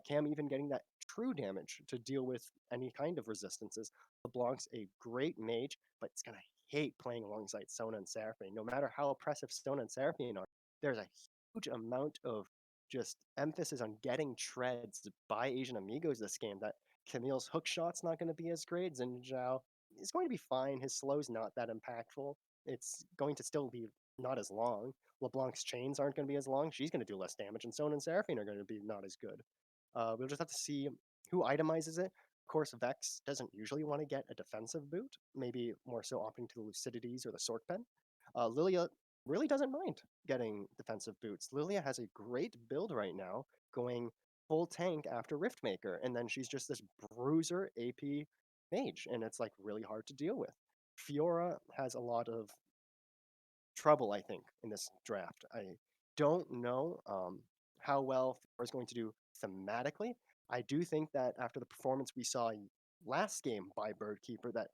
Cam even getting that true damage to deal with any kind of resistances. LeBlanc's a great mage, but it's gonna hate playing alongside Sona and Seraphine. No matter how oppressive Sona and Seraphine are, there's a huge amount of just emphasis on getting treads by Asian Amigos this game that Camille's hook shot's not going to be as great. Xin Zhao is going to be fine. His slow's not that impactful. It's going to still be not as long. LeBlanc's chains aren't going to be as long. She's going to do less damage, and Sona and Seraphine are going to be not as good. We'll just have to see who itemizes it. Of course, Vex doesn't usually want to get a defensive boot, maybe more so opting to the Lucidities or the Sword Pen. Lilia really doesn't mind getting defensive boots. Lilia has a great build right now, going full tank after Riftmaker, and then she's just this bruiser AP mage, and it's like really hard to deal with. Fiora has a lot of trouble, I think, in this draft. I don't know how well Fiora is going to do thematically. I do think that after the performance we saw last game by Birdkeeper, that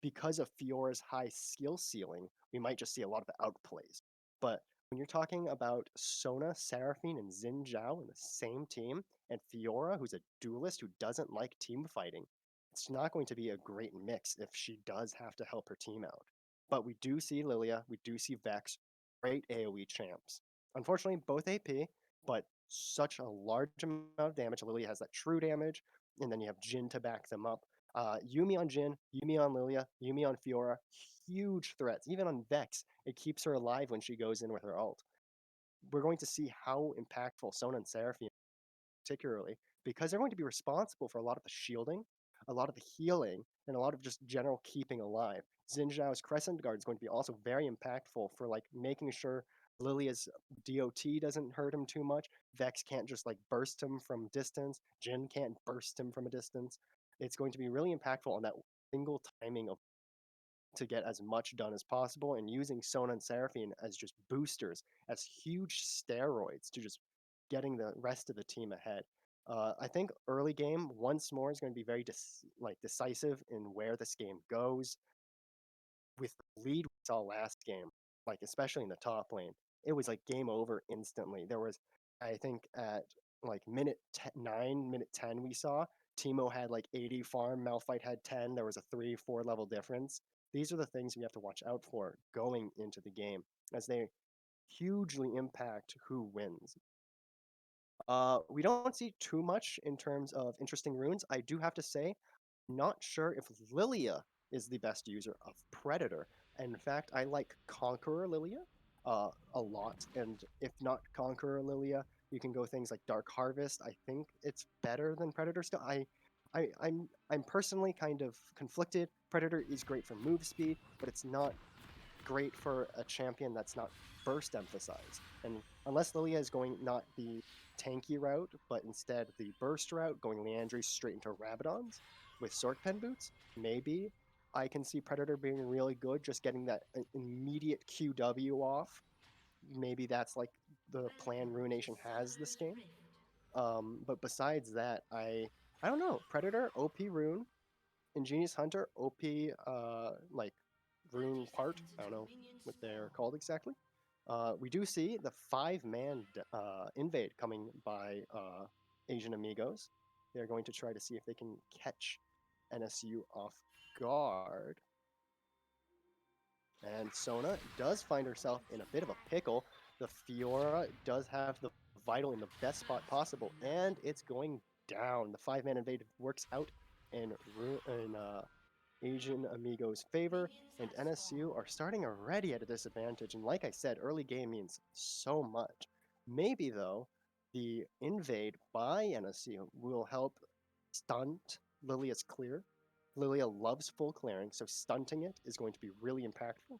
because of Fiora's high skill ceiling, we might just see a lot of outplays. But when you're talking about Sona, Seraphine, and Xin Zhao in the same team, and Fiora, who's a duelist who doesn't like team fighting, it's not going to be a great mix if she does have to help her team out. But we do see Lilia, we do see Vex, great AoE champs. Unfortunately, both AP, but such a large amount of damage. Lilia has that true damage, and then you have Jin to back them up. Yumi on Jin, Yumi on Lilia, Yumi on Fiora, huge threats. Even on Vex, it keeps her alive when she goes in with her ult. We're going to see how impactful Sona and Seraphine particularly, because they're going to be responsible for a lot of the shielding, a lot of the healing, and a lot of just general keeping alive. Xin Zhao's Crescent Guard is going to be also very impactful for like making sure Lilia's DOT doesn't hurt him too much. Vex can't just like burst him from distance. Jin can't burst him from a distance. It's going to be really impactful on that single timing of to get as much done as possible, and using Sona and Seraphine as just boosters, as huge steroids to just getting the rest of the team ahead. I think early game once more is going to be very decisive in where this game goes. With the lead we saw last game, like especially in the top lane, it was like game over instantly. There was, I think, at like minute 9, minute 10, we saw Timo had like 80 farm, Malphite had 10. There was a 3-4 level difference. These are the things we have to watch out for going into the game, as they hugely impact who wins. We don't see too much in terms of interesting runes. I do have to say, not sure if Lilia is the best user of Predator. In fact, I like Conqueror Lilia a lot, and if not Conqueror Lilia, you can go things like Dark Harvest. I think it's better than Predator still. I'm personally kind of conflicted. Predator is great for move speed, but it's not great for a champion that's not burst emphasized. And unless Lilia is going not the tanky route, but instead the burst route, going Leandry straight into Rabadons with Sork Pen boots, maybe I can see Predator being really good, just getting that immediate QW off. Maybe that's like the plan Ruination has this game. But besides that, I don't know. Predator, OP Rune, Ingenious Hunter, OP like Rune part. I don't know what they're called exactly. We do see the 5-man invade coming by Asian Amigos. They're going to try to see if they can catch NSU off guard. And Sona does find herself in a bit of a pickle. The Fiora does have the Vital in the best spot possible, and it's going down. The 5-man invade works out in Asian Amigos' favor, and NSU are starting already at a disadvantage. And like I said, early game means so much. Maybe, though, the invade by NSU will help stunt Lilia's clear. Lilia loves full clearing, so stunting it is going to be really impactful.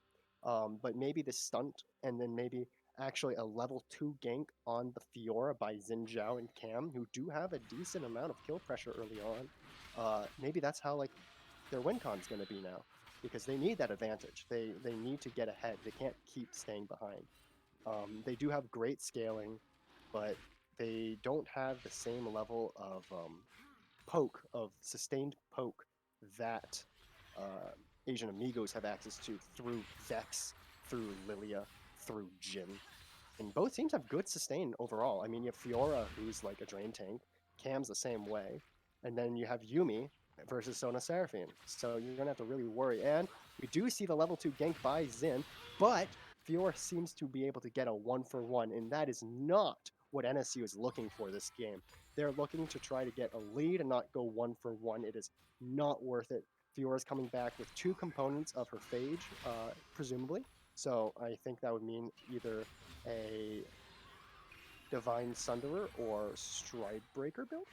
But maybe the stunt, and then maybe actually a level 2 gank on the Fiora by Xin Zhao and Cam, who do have a decent amount of kill pressure early on. Maybe that's how like their win con's going to be now, because they need that advantage. They need to get ahead. They can't keep staying behind. They do have great scaling, but they don't have the same level of poke, of sustained poke that Asian Amigos have access to through Vex, through Lilia, through Jin. And both teams have good sustain overall. I mean, you have Fiora, who's like a drain tank. Cam's the same way. And then you have Yumi versus Sona Seraphine. So you're going to have to really worry. And we do see the level 2 gank by Xin, but Fiora seems to be able to get a 1-for-1, and that is not what NSU is looking for this game. They're looking to try to get a lead and not go 1-for-1. It is not worth it. Fiora's coming back with 2 components of her Phage, presumably. So I think that would mean either a Divine Sunderer or Stridebreaker build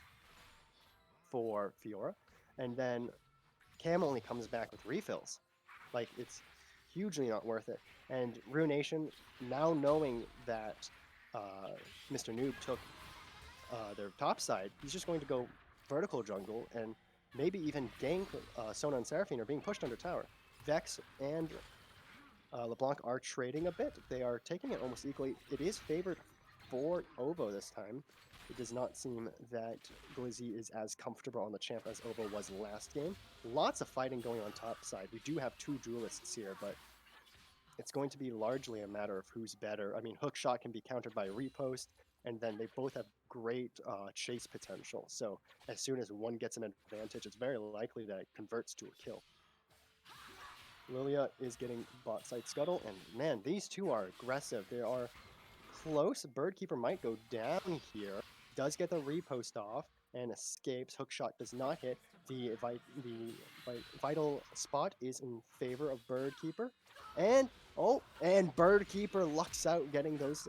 for Fiora. And then Cam only comes back with refills. Like, it's hugely not worth it. And Ruination, now knowing that Mr. Noob took their top side, he's just going to go vertical jungle and maybe even gank Sona and Seraphine are being pushed under tower. Vex and LeBlanc are trading a bit. They are taking it almost equally. It is favored for Ovo this time. It does not seem that Glizzy is as comfortable on the champ as Ovo was last game. Lots of fighting going on top side. We do have two duelists here, but it's going to be largely a matter of who's better. I mean, hookshot can be countered by a repost, and then they both have great chase potential. So as soon as one gets an advantage, it's very likely that it converts to a kill. Lilia is getting bot side scuttle, and man, these two are aggressive. They are close. Birdkeeper might go down here. Does get the repost off and escapes. Hookshot does not hit. The vital spot is in favor of Birdkeeper. And, and Birdkeeper lucks out getting those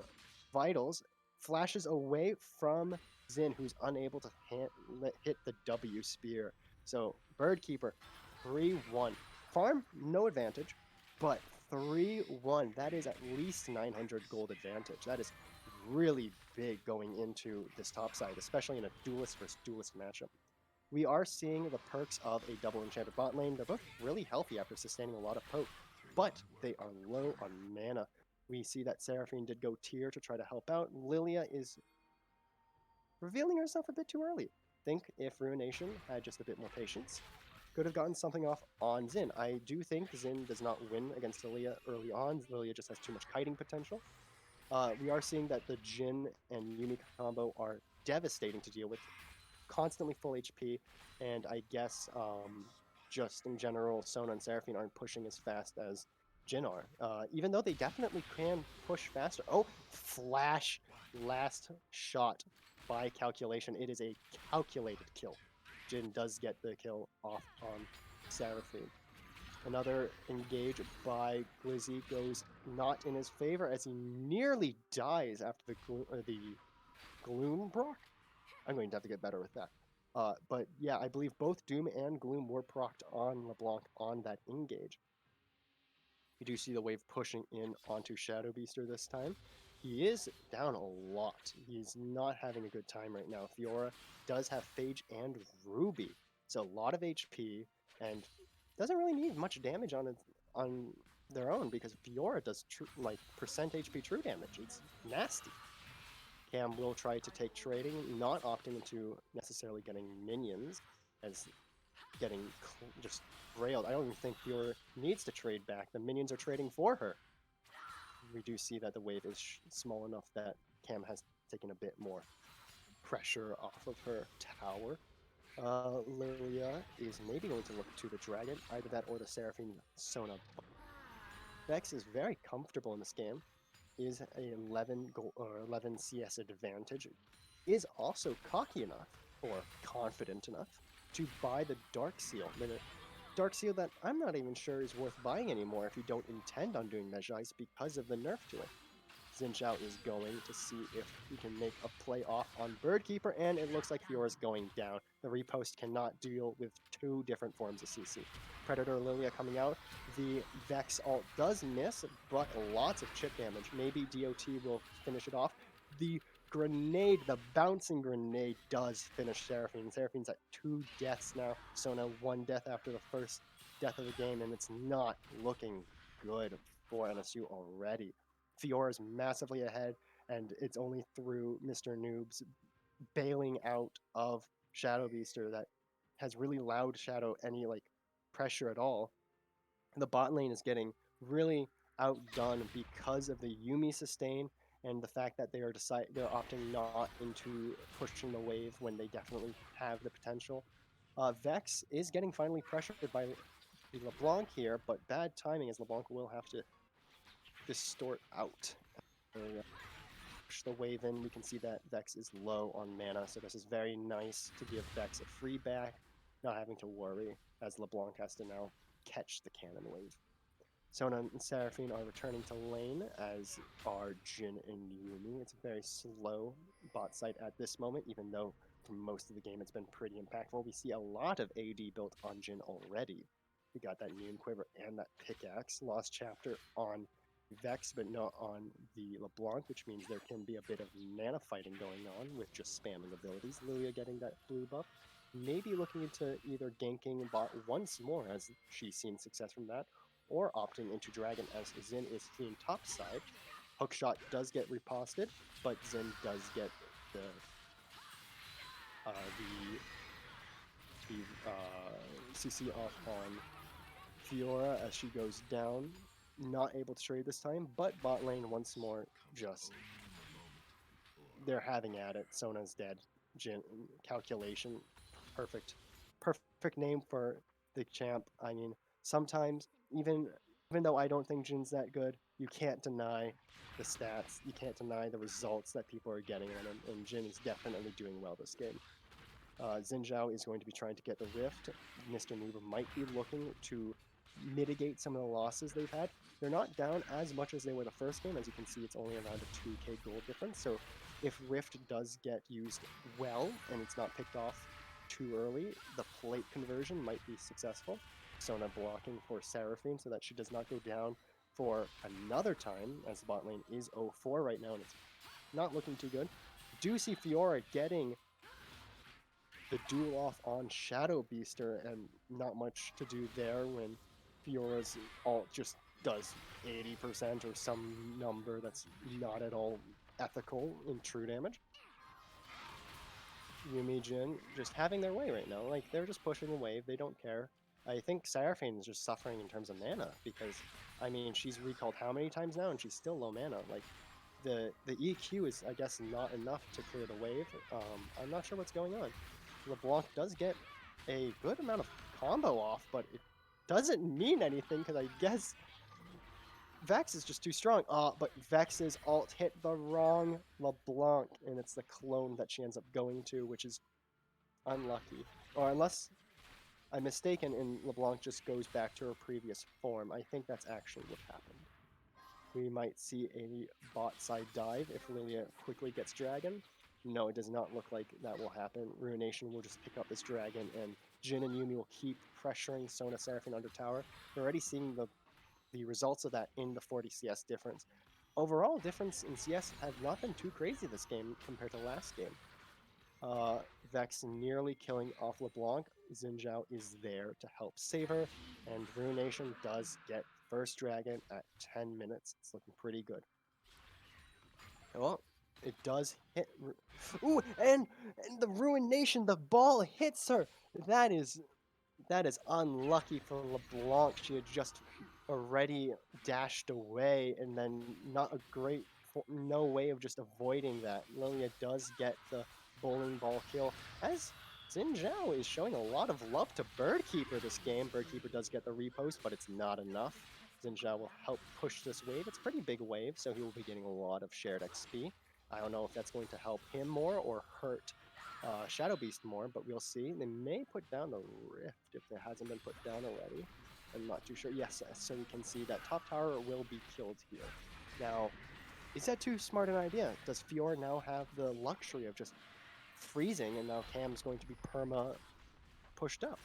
vitals. Flashes away from Xin, who's unable to hit the W spear. So, Birdkeeper, 3-1. Farm, no advantage, but 3-1. That is at least 900 gold advantage. That is really big going into this top side, especially in a duelist versus duelist matchup. We are seeing the perks of a double enchanted bot lane. They're both really healthy after sustaining a lot of poke, but they are low on mana. We see that Seraphine did go tier to try to help out. Lilia is revealing herself a bit too early. Think if Ruination had just a bit more patience, could have gotten something off on Xin. I do think Xin does not win against Lilia early on. Lilia just has too much kiting potential. We are seeing that the Jhin and Yumi combo are devastating to deal with. Constantly full HP, and I guess just in general, Sona and Seraphine aren't pushing as fast as Jhin are. Even though they definitely can push faster. Oh, flash last shot by calculation. It is a calculated kill. Jhin does get the kill off on Seraphine. Another engage by Glizzy goes not in his favor as he nearly dies after the Gloom proc. I'm going to have to get better with that. But yeah, I believe both Doom and Gloom were procced on LeBlanc on that engage. We do see the wave pushing in onto Shadow Beaster this time. He is down a lot. He's not having a good time right now. Fiora does have Phage and Ruby, so a lot of HP, and doesn't really need much damage on their own because Fiora does like percent HP true damage. It's nasty. Cam will try to take trading, not opting into necessarily getting minions, as getting just railed. I don't even think Fiora needs to trade back. The minions are trading for her. We do see that the wave is small enough that Cam has taken a bit more pressure off of her tower. Lilia is maybe going to look to the dragon, either that or the Seraphine Sona. Vex is very comfortable in this game, is a 11 CS advantage, is also cocky enough, or confident enough, to buy the Dark Seal. Dark Seal that I'm not even sure is worth buying anymore if you don't intend on doing Mejai's because of the nerf to it. Zinchao is going to see if he can make a play off on Birdkeeper, and it looks like Fiora's going down. The repost cannot deal with two different forms of CC. Predator Lilia coming out. The Vex ult does miss, but lots of chip damage. Maybe DOT will finish it off. The grenade, the bouncing grenade, does finish Seraphine. Seraphine's at 2 deaths now. Sona 1 death after the first death of the game, and it's not looking good for NSU already. Fiora's massively ahead, and it's only through Mr. Noob's bailing out of Shadow Beaster that has really allowed Shadow any pressure at all. The bot lane is getting really outdone because of the Yumi sustain and the fact that they're opting not into pushing the wave when they definitely have the potential. Vex is getting finally pressured by LeBlanc here, but bad timing as LeBlanc will have to distort out. Push the wave in. We can see that Vex is low on mana, so this is very nice to give Vex a free back, not having to worry as LeBlanc has to now catch the cannon wave. Sona and Seraphine are returning to lane, as are Jhin and Yumi. It's a very slow bot side at this moment, even though for most of the game it's been pretty impactful. We see a lot of AD built on Jhin already. We got that Noon Quiver and that pickaxe. Lost chapter on Vex, but not on the LeBlanc, which means there can be a bit of mana fighting going on with just spamming abilities. Lilia getting that blue buff. Maybe looking into either ganking bot once more, as she's seen success from that, or opting into Dragon as Xin is fleeing topside. Hookshot does get riposted, but Xin does get the CC off on Fiora as she goes down. Not able to trade this time, but bot lane once more just they're having at it. Sona's dead. Calculation, perfect name for the champ. I mean, sometimes even though I don't think Jin's that good, you can't deny the stats. You can't deny the results that people are getting on him, and Jin is definitely doing well this game. Xin Zhao is going to be trying to get the Rift. Mr. Noob might be looking to mitigate some of the losses they've had. They're not down as much as they were the first game. As you can see, it's only around a 2k gold difference. So if Rift does get used well and it's not picked off too early, the plate conversion might be successful. Sona blocking for Seraphine so that she does not go down for another time, as the bot lane is 0-4 right now and it's not looking too good. Do see Fiora getting the duel off on Shadow Beaster, and not much to do there when Fiora's ult just does 80% or some number that's not at all ethical in true damage. Yuumi Jin just having their way right now. Like, they're just pushing the wave. They don't care. I think Seraphine is just suffering in terms of mana because, I mean, she's recalled how many times now and she's still low mana. Like, the EQ is, I guess, not enough to clear the wave. I'm not sure what's going on. LeBlanc does get a good amount of combo off, but it doesn't mean anything because I guess Vex is just too strong. But Vex's ult hit the wrong LeBlanc, and it's the clone that she ends up going to, which is unlucky. Or unless I'm mistaken and LeBlanc just goes back to her previous form. I think that's actually what happened. We might see a bot side dive if Lilia quickly gets Dragon. No, it does not look like that will happen. Ruination will just pick up this Dragon, and Jin and Yuumi will keep pressuring Sona Seraphine under tower. We're already seeing the results of that in the 40 CS difference. Overall, difference in CS have not been too crazy this game compared to last game. Vex nearly killing off LeBlanc. Xin Zhao is there to help save her, and Ruination does get first Dragon at 10 minutes. It's looking pretty good. Oh, it does hit. Ooh, and the Ruination, the ball hits her. That is unlucky for LeBlanc. She had just already dashed away, and then not a great, no way of just avoiding that. Lilia does get the bowling ball kill, as Xin Zhao is showing a lot of love to Birdkeeper this game. Birdkeeper does get the repost, but it's not enough. Xin Zhao will help push this wave. It's a pretty big wave, so he will be getting a lot of shared XP. I don't know if that's going to help him more or hurt Shadow Beast more, but we'll see. They may put down the Rift if it hasn't been put down already. I'm not too sure. Yes, so we can see that top tower will be killed here. Now, is that too smart an idea? Does Fiora now have the luxury of just freezing, and now Cam's going to be perma pushed up?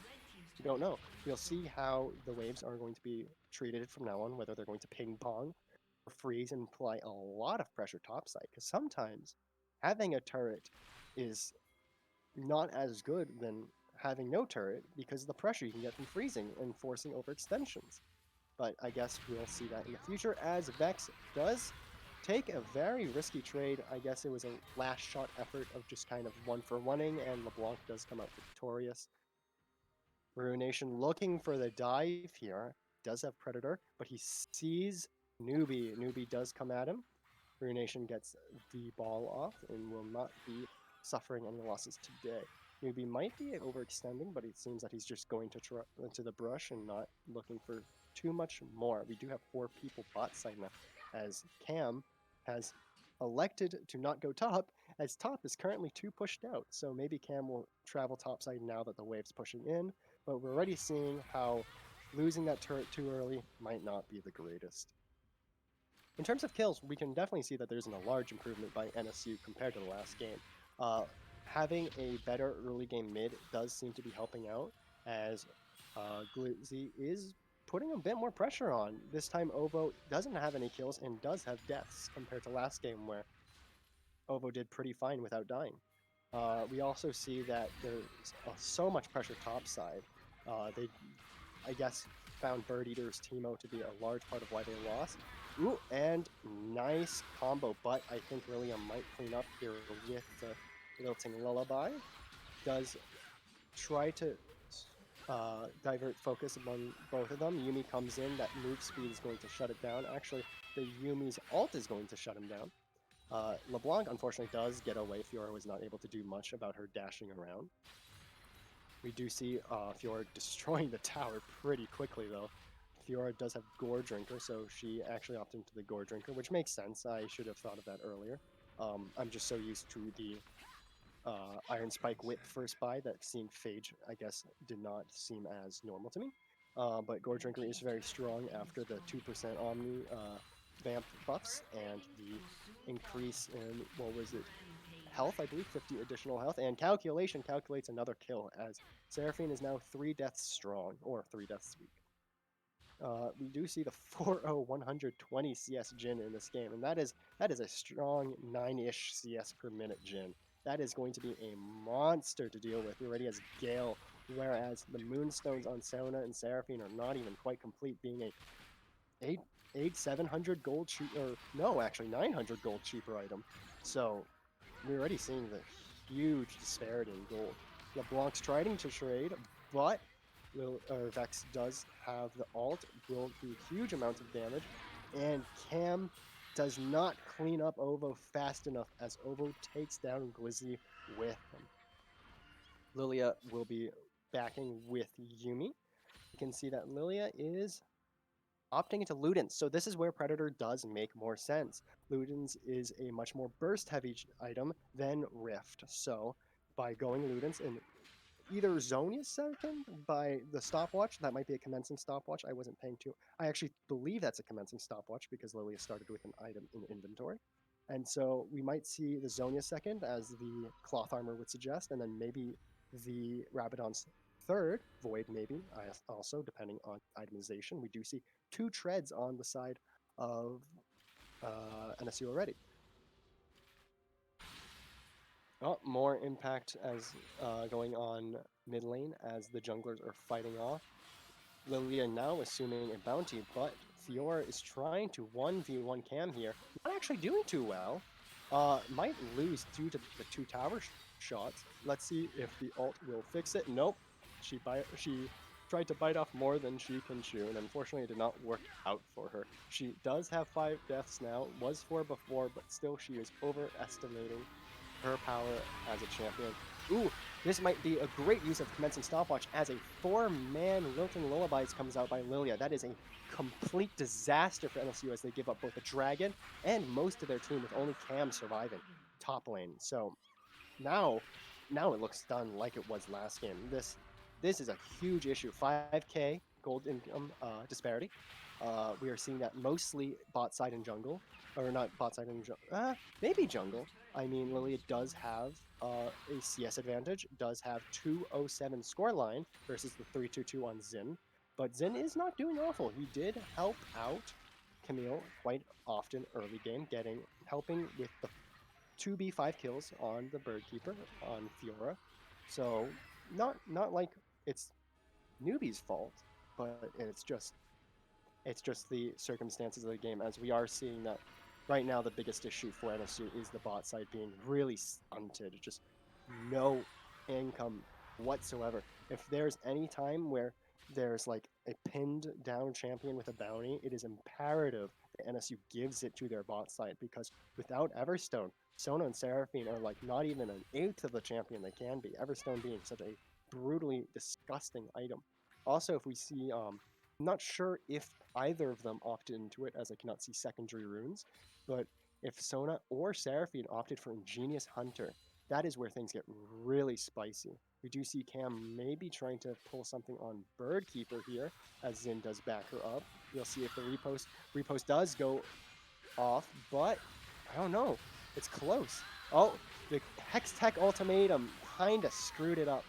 We don't know. We'll see how the waves are going to be treated from now on, whether they're going to ping pong or freeze and apply a lot of pressure topside, because sometimes having a turret is not as good than having no turret because of the pressure you can get from freezing and forcing overextensions. But I guess we'll see that in the future as Vex does take a very risky trade. I guess it was a last shot effort of just kind of one-for-oneing, and LeBlanc does come out victorious. Ruination looking for the dive here. Does have Predator, but he sees Newbie. Newbie does come at him. Ruination gets the ball off and will not be suffering any losses today. Newbie might be overextending, but it seems that he's just going to the brush and not looking for too much more. We do have 4 people bot side now, as Cam has elected to not go top, as top is currently 2 pushed out. So maybe Cam will travel top side now that the wave's pushing in, but we're already seeing how losing that turret too early might not be the greatest. In terms of kills, we can definitely see that there's a large improvement by NSU compared to the last game. Having a better early game mid does seem to be helping out, as Glizzy is putting a bit more pressure on. This time Ovo doesn't have any kills and does have deaths compared to last game where Ovo did pretty fine without dying. We also see that there's so much pressure topside. I guess found Bird Eater's Teemo to be a large part of why they lost. Ooh, and nice combo, but I think Lilia might clean up here with the Lilting Lullaby. Does try to divert focus among both of them. Yumi comes in, that move speed is going to shut it down. Actually, the Yumi's ult is going to shut him down. LeBlanc, unfortunately, does get away. Fiora was not able to do much about her dashing around. We do see Fiora destroying the tower pretty quickly, though. Fiora does have Gore Drinker, so she actually opted into the Gore Drinker, which makes sense. I should have thought of that earlier. I'm just so used to the Iron Spike Whip first buy that seeing Phage, I guess, did not seem as normal to me. But Gore Drinker is very strong after the 2% Omni vamp buffs and the increase in, what was it, health, I believe, 50 additional health. And calculation calculates another kill as Seraphine is now 3 deaths strong, or 3 deaths weak. We do see the 4-0 120 CS Jin in this game, and that is a strong 9-ish CS per minute Jin. That is going to be a monster to deal with. He already has Gale, whereas the Moonstones on Sona and Seraphine are not even quite complete, being a 700 gold cheap, or no, actually 900 gold cheaper item. So we're already seeing the huge disparity in gold. LeBlanc's trying to trade, but Vex does have the ult, will do huge amounts of damage, and Cam does not clean up Ovo fast enough as Ovo takes down Glizzy with him. Lilia will be backing with Yumi. You can see that Lilia is opting into Ludens, so this is where Predator does make more sense. Ludens is a much more burst-heavy item than Rift, so by going Ludens and either Zonia's second by the stopwatch. That might be a commencing stopwatch. I wasn't paying too. I actually believe that's a commencing stopwatch because Lilia started with an item in inventory. And so we might see the Zonia second, as the cloth armor would suggest, and then maybe the Rabadon's third, Void maybe, also depending on itemization. We do see 2 treads on the side of NSU already. Oh, more impact as going on mid lane as the junglers are fighting off. Lilia now assuming a bounty, but Fiora is trying to 1v1 Cam here. Not actually doing too well. Might lose due to the 2 tower shots. Let's see if the ult will fix it. Nope. She tried to bite off more than she can chew, and unfortunately it did not work out for her. She does have 5 deaths now, was 4 before, but still she is overestimating her power as a champion. Ooh, this might be a great use of commencing stopwatch as a 4-man Lilting Lullabies comes out by Lilia. That is a complete disaster for NSU as they give up both a dragon and most of their team with only Cam surviving top lane. So now it looks done like it was last game. This is a huge issue. 5k gold income disparity. We are seeing that mostly bot side and jungle, or not bot side and jungle, maybe jungle. I mean, Lilia does have a CS advantage, does have 207 scoreline versus the 322 on Xin, but Xin is not doing awful. He did help out Camille quite often early game, helping with the 2b5 kills on the Birdkeeper on Fiora. So not like it's newbie's fault, but it's just the circumstances of the game, as we are seeing that right now the biggest issue for NSU is the bot side being really stunted, just no income whatsoever. If there's any time where there's like a pinned down champion with a bounty, it is imperative that NSU gives it to their bot side, because without Everstone, Sona and Seraphine are like not even an eighth of the champion they can be, Everstone being such a brutally disgusting item. Also, if we see, I'm not sure if either of them opted into it, as I cannot see secondary runes, but if Sona or Seraphine opted for Ingenious Hunter, that is where things get really spicy. We do see Cam maybe trying to pull something on Birdkeeper here, as Xin does back her up. We'll see if the repost does go off, but I don't know. It's close. Oh, the Hextech Ultimatum kind of screwed it up.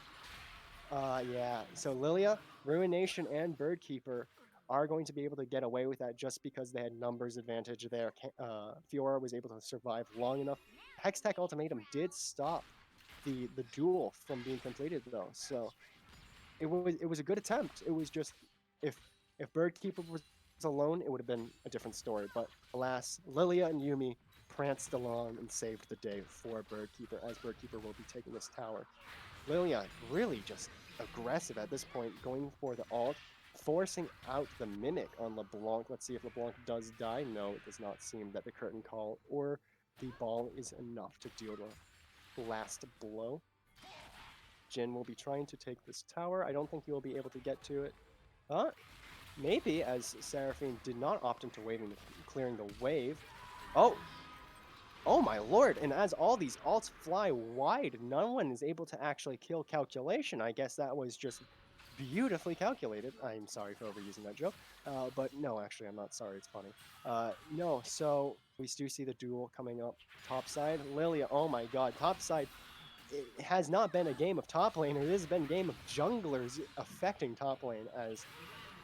Yeah, so Lilia, Ruination, and Birdkeeper are going to be able to get away with that just because they had numbers advantage there. Fiora was able to survive long enough. Hextech Ultimatum did stop the duel from being completed though, so it was a good attempt. It was just, if If Birdkeeper was alone, it would have been a different story. But alas, Lilia and Yumi pranced along and saved the day for Birdkeeper, as Birdkeeper will be taking this tower. Lilia really just aggressive at this point, going for the ult, forcing out the Mimic on LeBlanc. Let's see if LeBlanc does die. No, it does not seem that the Curtain Call or the ball is enough to deal the last blow. Jin will be trying to take this tower. I don't think he will be able to get to it. Maybe, as Seraphine did not opt into clearing the wave. Oh, oh my lord, and as all these alts fly wide, no one is able to actually kill calculation. I guess that was just beautifully calculated. I'm sorry for overusing that joke. But no, actually, I'm not sorry. It's funny. No, so we do see the duel coming up. Top side, Lilia, oh my god, top side. It has not been a game of top lane, it has been a game of junglers affecting top lane, as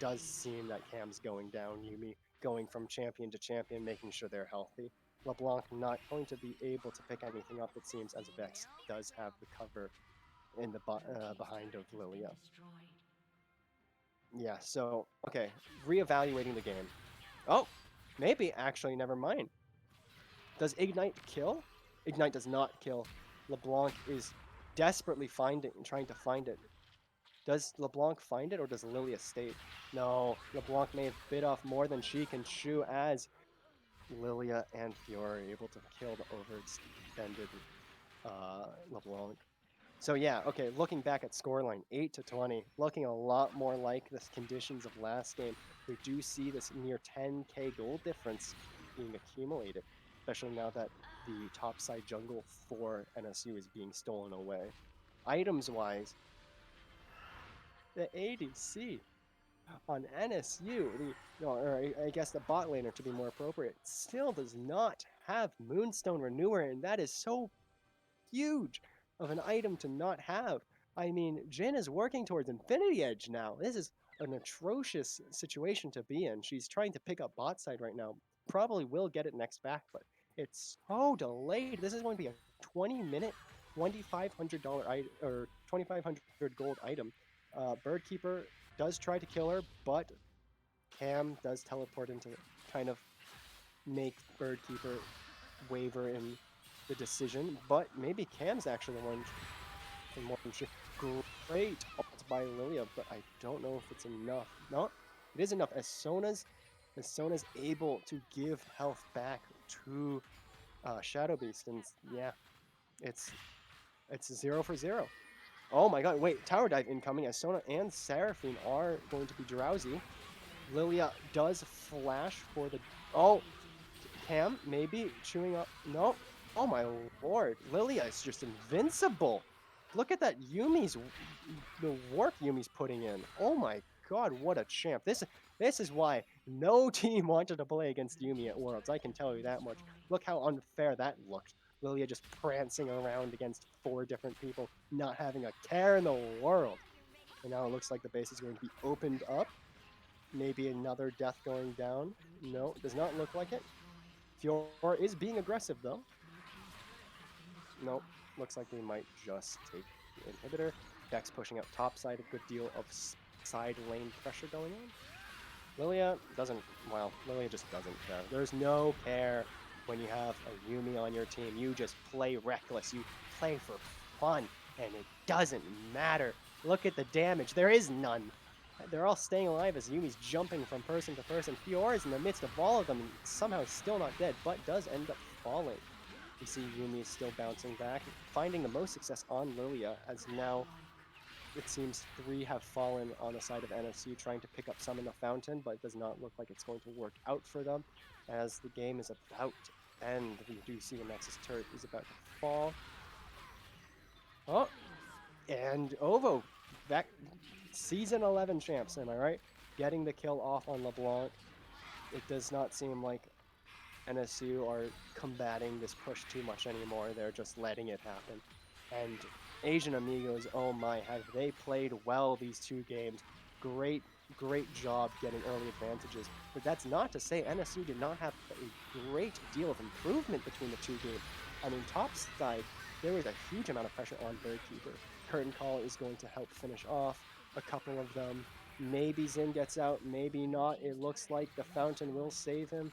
does seem that Cam's going down. Yumi going from champion to champion, making sure they're healthy. LeBlanc not going to be able to pick anything up, it seems, as Vex does have the cover in the behind of Lilia. Yeah, so, okay, reevaluating the game. Oh, maybe, actually, never mind. Does Ignite kill? Ignite does not kill. LeBlanc is desperately trying to find it. Does LeBlanc find it, or does Lilia stay? No, LeBlanc may have bit off more than she can chew, as Lilia and Fiora are able to kill the overextended LeBlanc. So yeah, okay, looking back at scoreline, 8-20, looking a lot more like the conditions of last game. We do see this near 10k gold difference being accumulated, especially now that the topside jungle for NSU is being stolen away. Items-wise, the ADC on NSU, or I guess the bot laner to be more appropriate, still does not have Moonstone Renewer, and that is so huge of an item to not have. I mean, Jin is working towards Infinity Edge now. This is an atrocious situation to be in. She's trying to pick up bot side right now. Probably will get it next back, but it's so delayed. This is going to be a 20-minute, $2,500 item, or 2,500 gold item. Birdkeeper does try to kill her, but Cam does teleport into kind of make Birdkeeper waver in the decision, but maybe Cam's actually the one. Great ult by Lilia, but I don't know if it's enough. No, it is enough. As Sona's able to give health back to Shadow Beast, and yeah, it's 0 for 0. Oh my god, wait, tower dive incoming, as Sona and Seraphine are going to be drowsy. Lilia does flash for the... Oh, Cam, maybe chewing up... No. Oh my lord, Lilia is just invincible. Look at that the work Yumi's putting in. Oh my god, what a champ. This is why no team wanted to play against Yumi at Worlds, I can tell you that much. Look how unfair that looked. Lilia just prancing around against 4 different people, not having a care in the world. And now it looks like the base is going to be opened up. Maybe another death going down. No, does not look like it. Fiora is being aggressive, though. Nope. Looks like we might just take the inhibitor. Vex pushing up top side, a good deal of side lane pressure going on. Lilia doesn't... Well, Lilia just doesn't care. There's no care when you have a Yumi on your team. You just play reckless. You play for fun, and it doesn't matter. Look at the damage. There is none. They're all staying alive as Yumi's jumping from person to person. Fiora's in the midst of all of them, and somehow still not dead, but does end up falling. You see Yumi is still bouncing back, finding the most success on Lilia, as now it seems 3 have fallen on the side of NSU, trying to pick up some in the fountain, but it does not look like it's going to work out for them, as the game is about to end. We do see the Nexus turret is about to fall. Oh, and Ovo, back Season 11 champs, am I right? Getting the kill off on LeBlanc. It does not seem like NSU are combating this push too much anymore. They're just letting it happen. And Asian Amigos, oh my, have they played well these 2 games. Great job getting early advantages. But that's not to say NSU did not have a great deal of improvement between the 2 games. I mean, top side, there was a huge amount of pressure on Birdkeeper. Curtain Call is going to help finish off a couple of them. Maybe Zin gets out, maybe not. It looks like the Fountain will save him.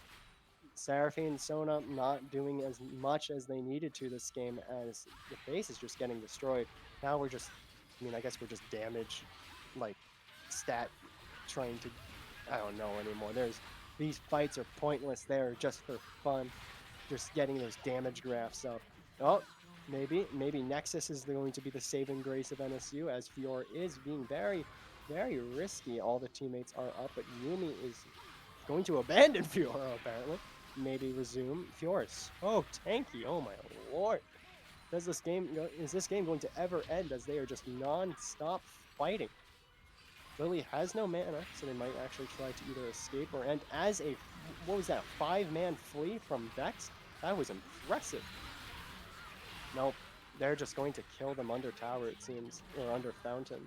Seraphine and Sona not doing as much as they needed to this game as the base is just getting destroyed. Now we're just, I mean, I guess we're just damage, like, stat trying to, I don't know anymore. These fights are pointless. They're just for fun, just getting those damage graphs up. Oh, maybe Nexus is going to be the saving grace of NSU, as Fior is being very, very risky. All the teammates are up, but Yumi is going to abandon Fiora apparently. Maybe resume. Fiora is so tanky. Oh my lord. Is this game going to ever end, as they are just non-stop fighting? Lily has no mana, so they might actually try to either escape or end as a, what was that, 5-man flee from Vex? That was impressive. Nope, they're just going to kill them under tower, it seems, or under fountain.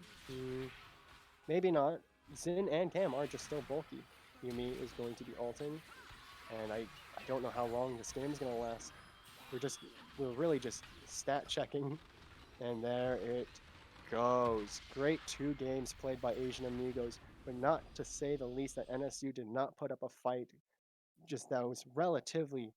Maybe not. Xin and Cam are just still bulky. Yumi is going to be ulting, and I don't know how long this game is going to last. We're really just stat checking, and there it goes. Great 2 games played by Asian Amigos, but not to say the least that NSU did not put up a fight just that was relatively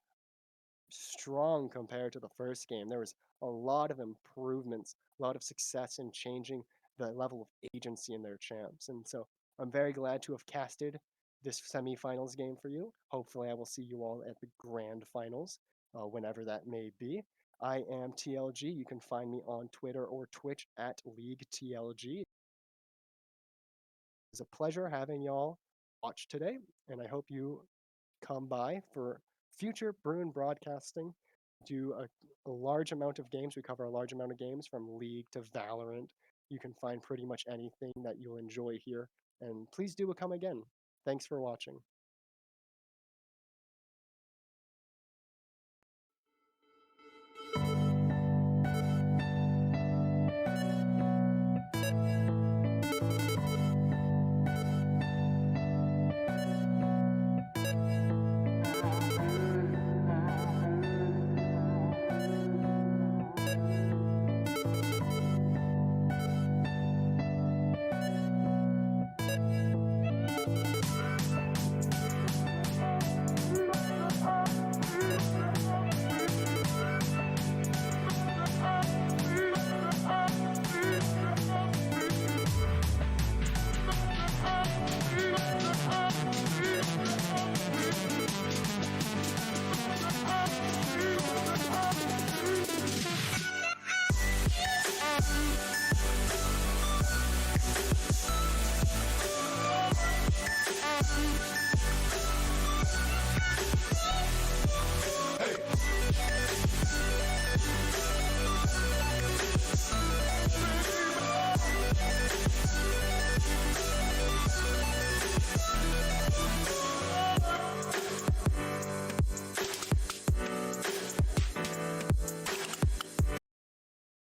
strong compared to the first game. There was a lot of improvements, a lot of success in changing the level of agency in their champs. And so I'm very glad to have casted this semifinals game for you. Hopefully, I will see you all at the grand finals, whenever that may be. I am TLG. You can find me on Twitter or Twitch at LeagueTLG. It's a pleasure having y'all watch today, and I hope you come by for future Bruin broadcasting. Do a large amount of games. We cover a large amount of games from League to Valorant. You can find pretty much anything that you'll enjoy here. And please do come again. Thanks for watching.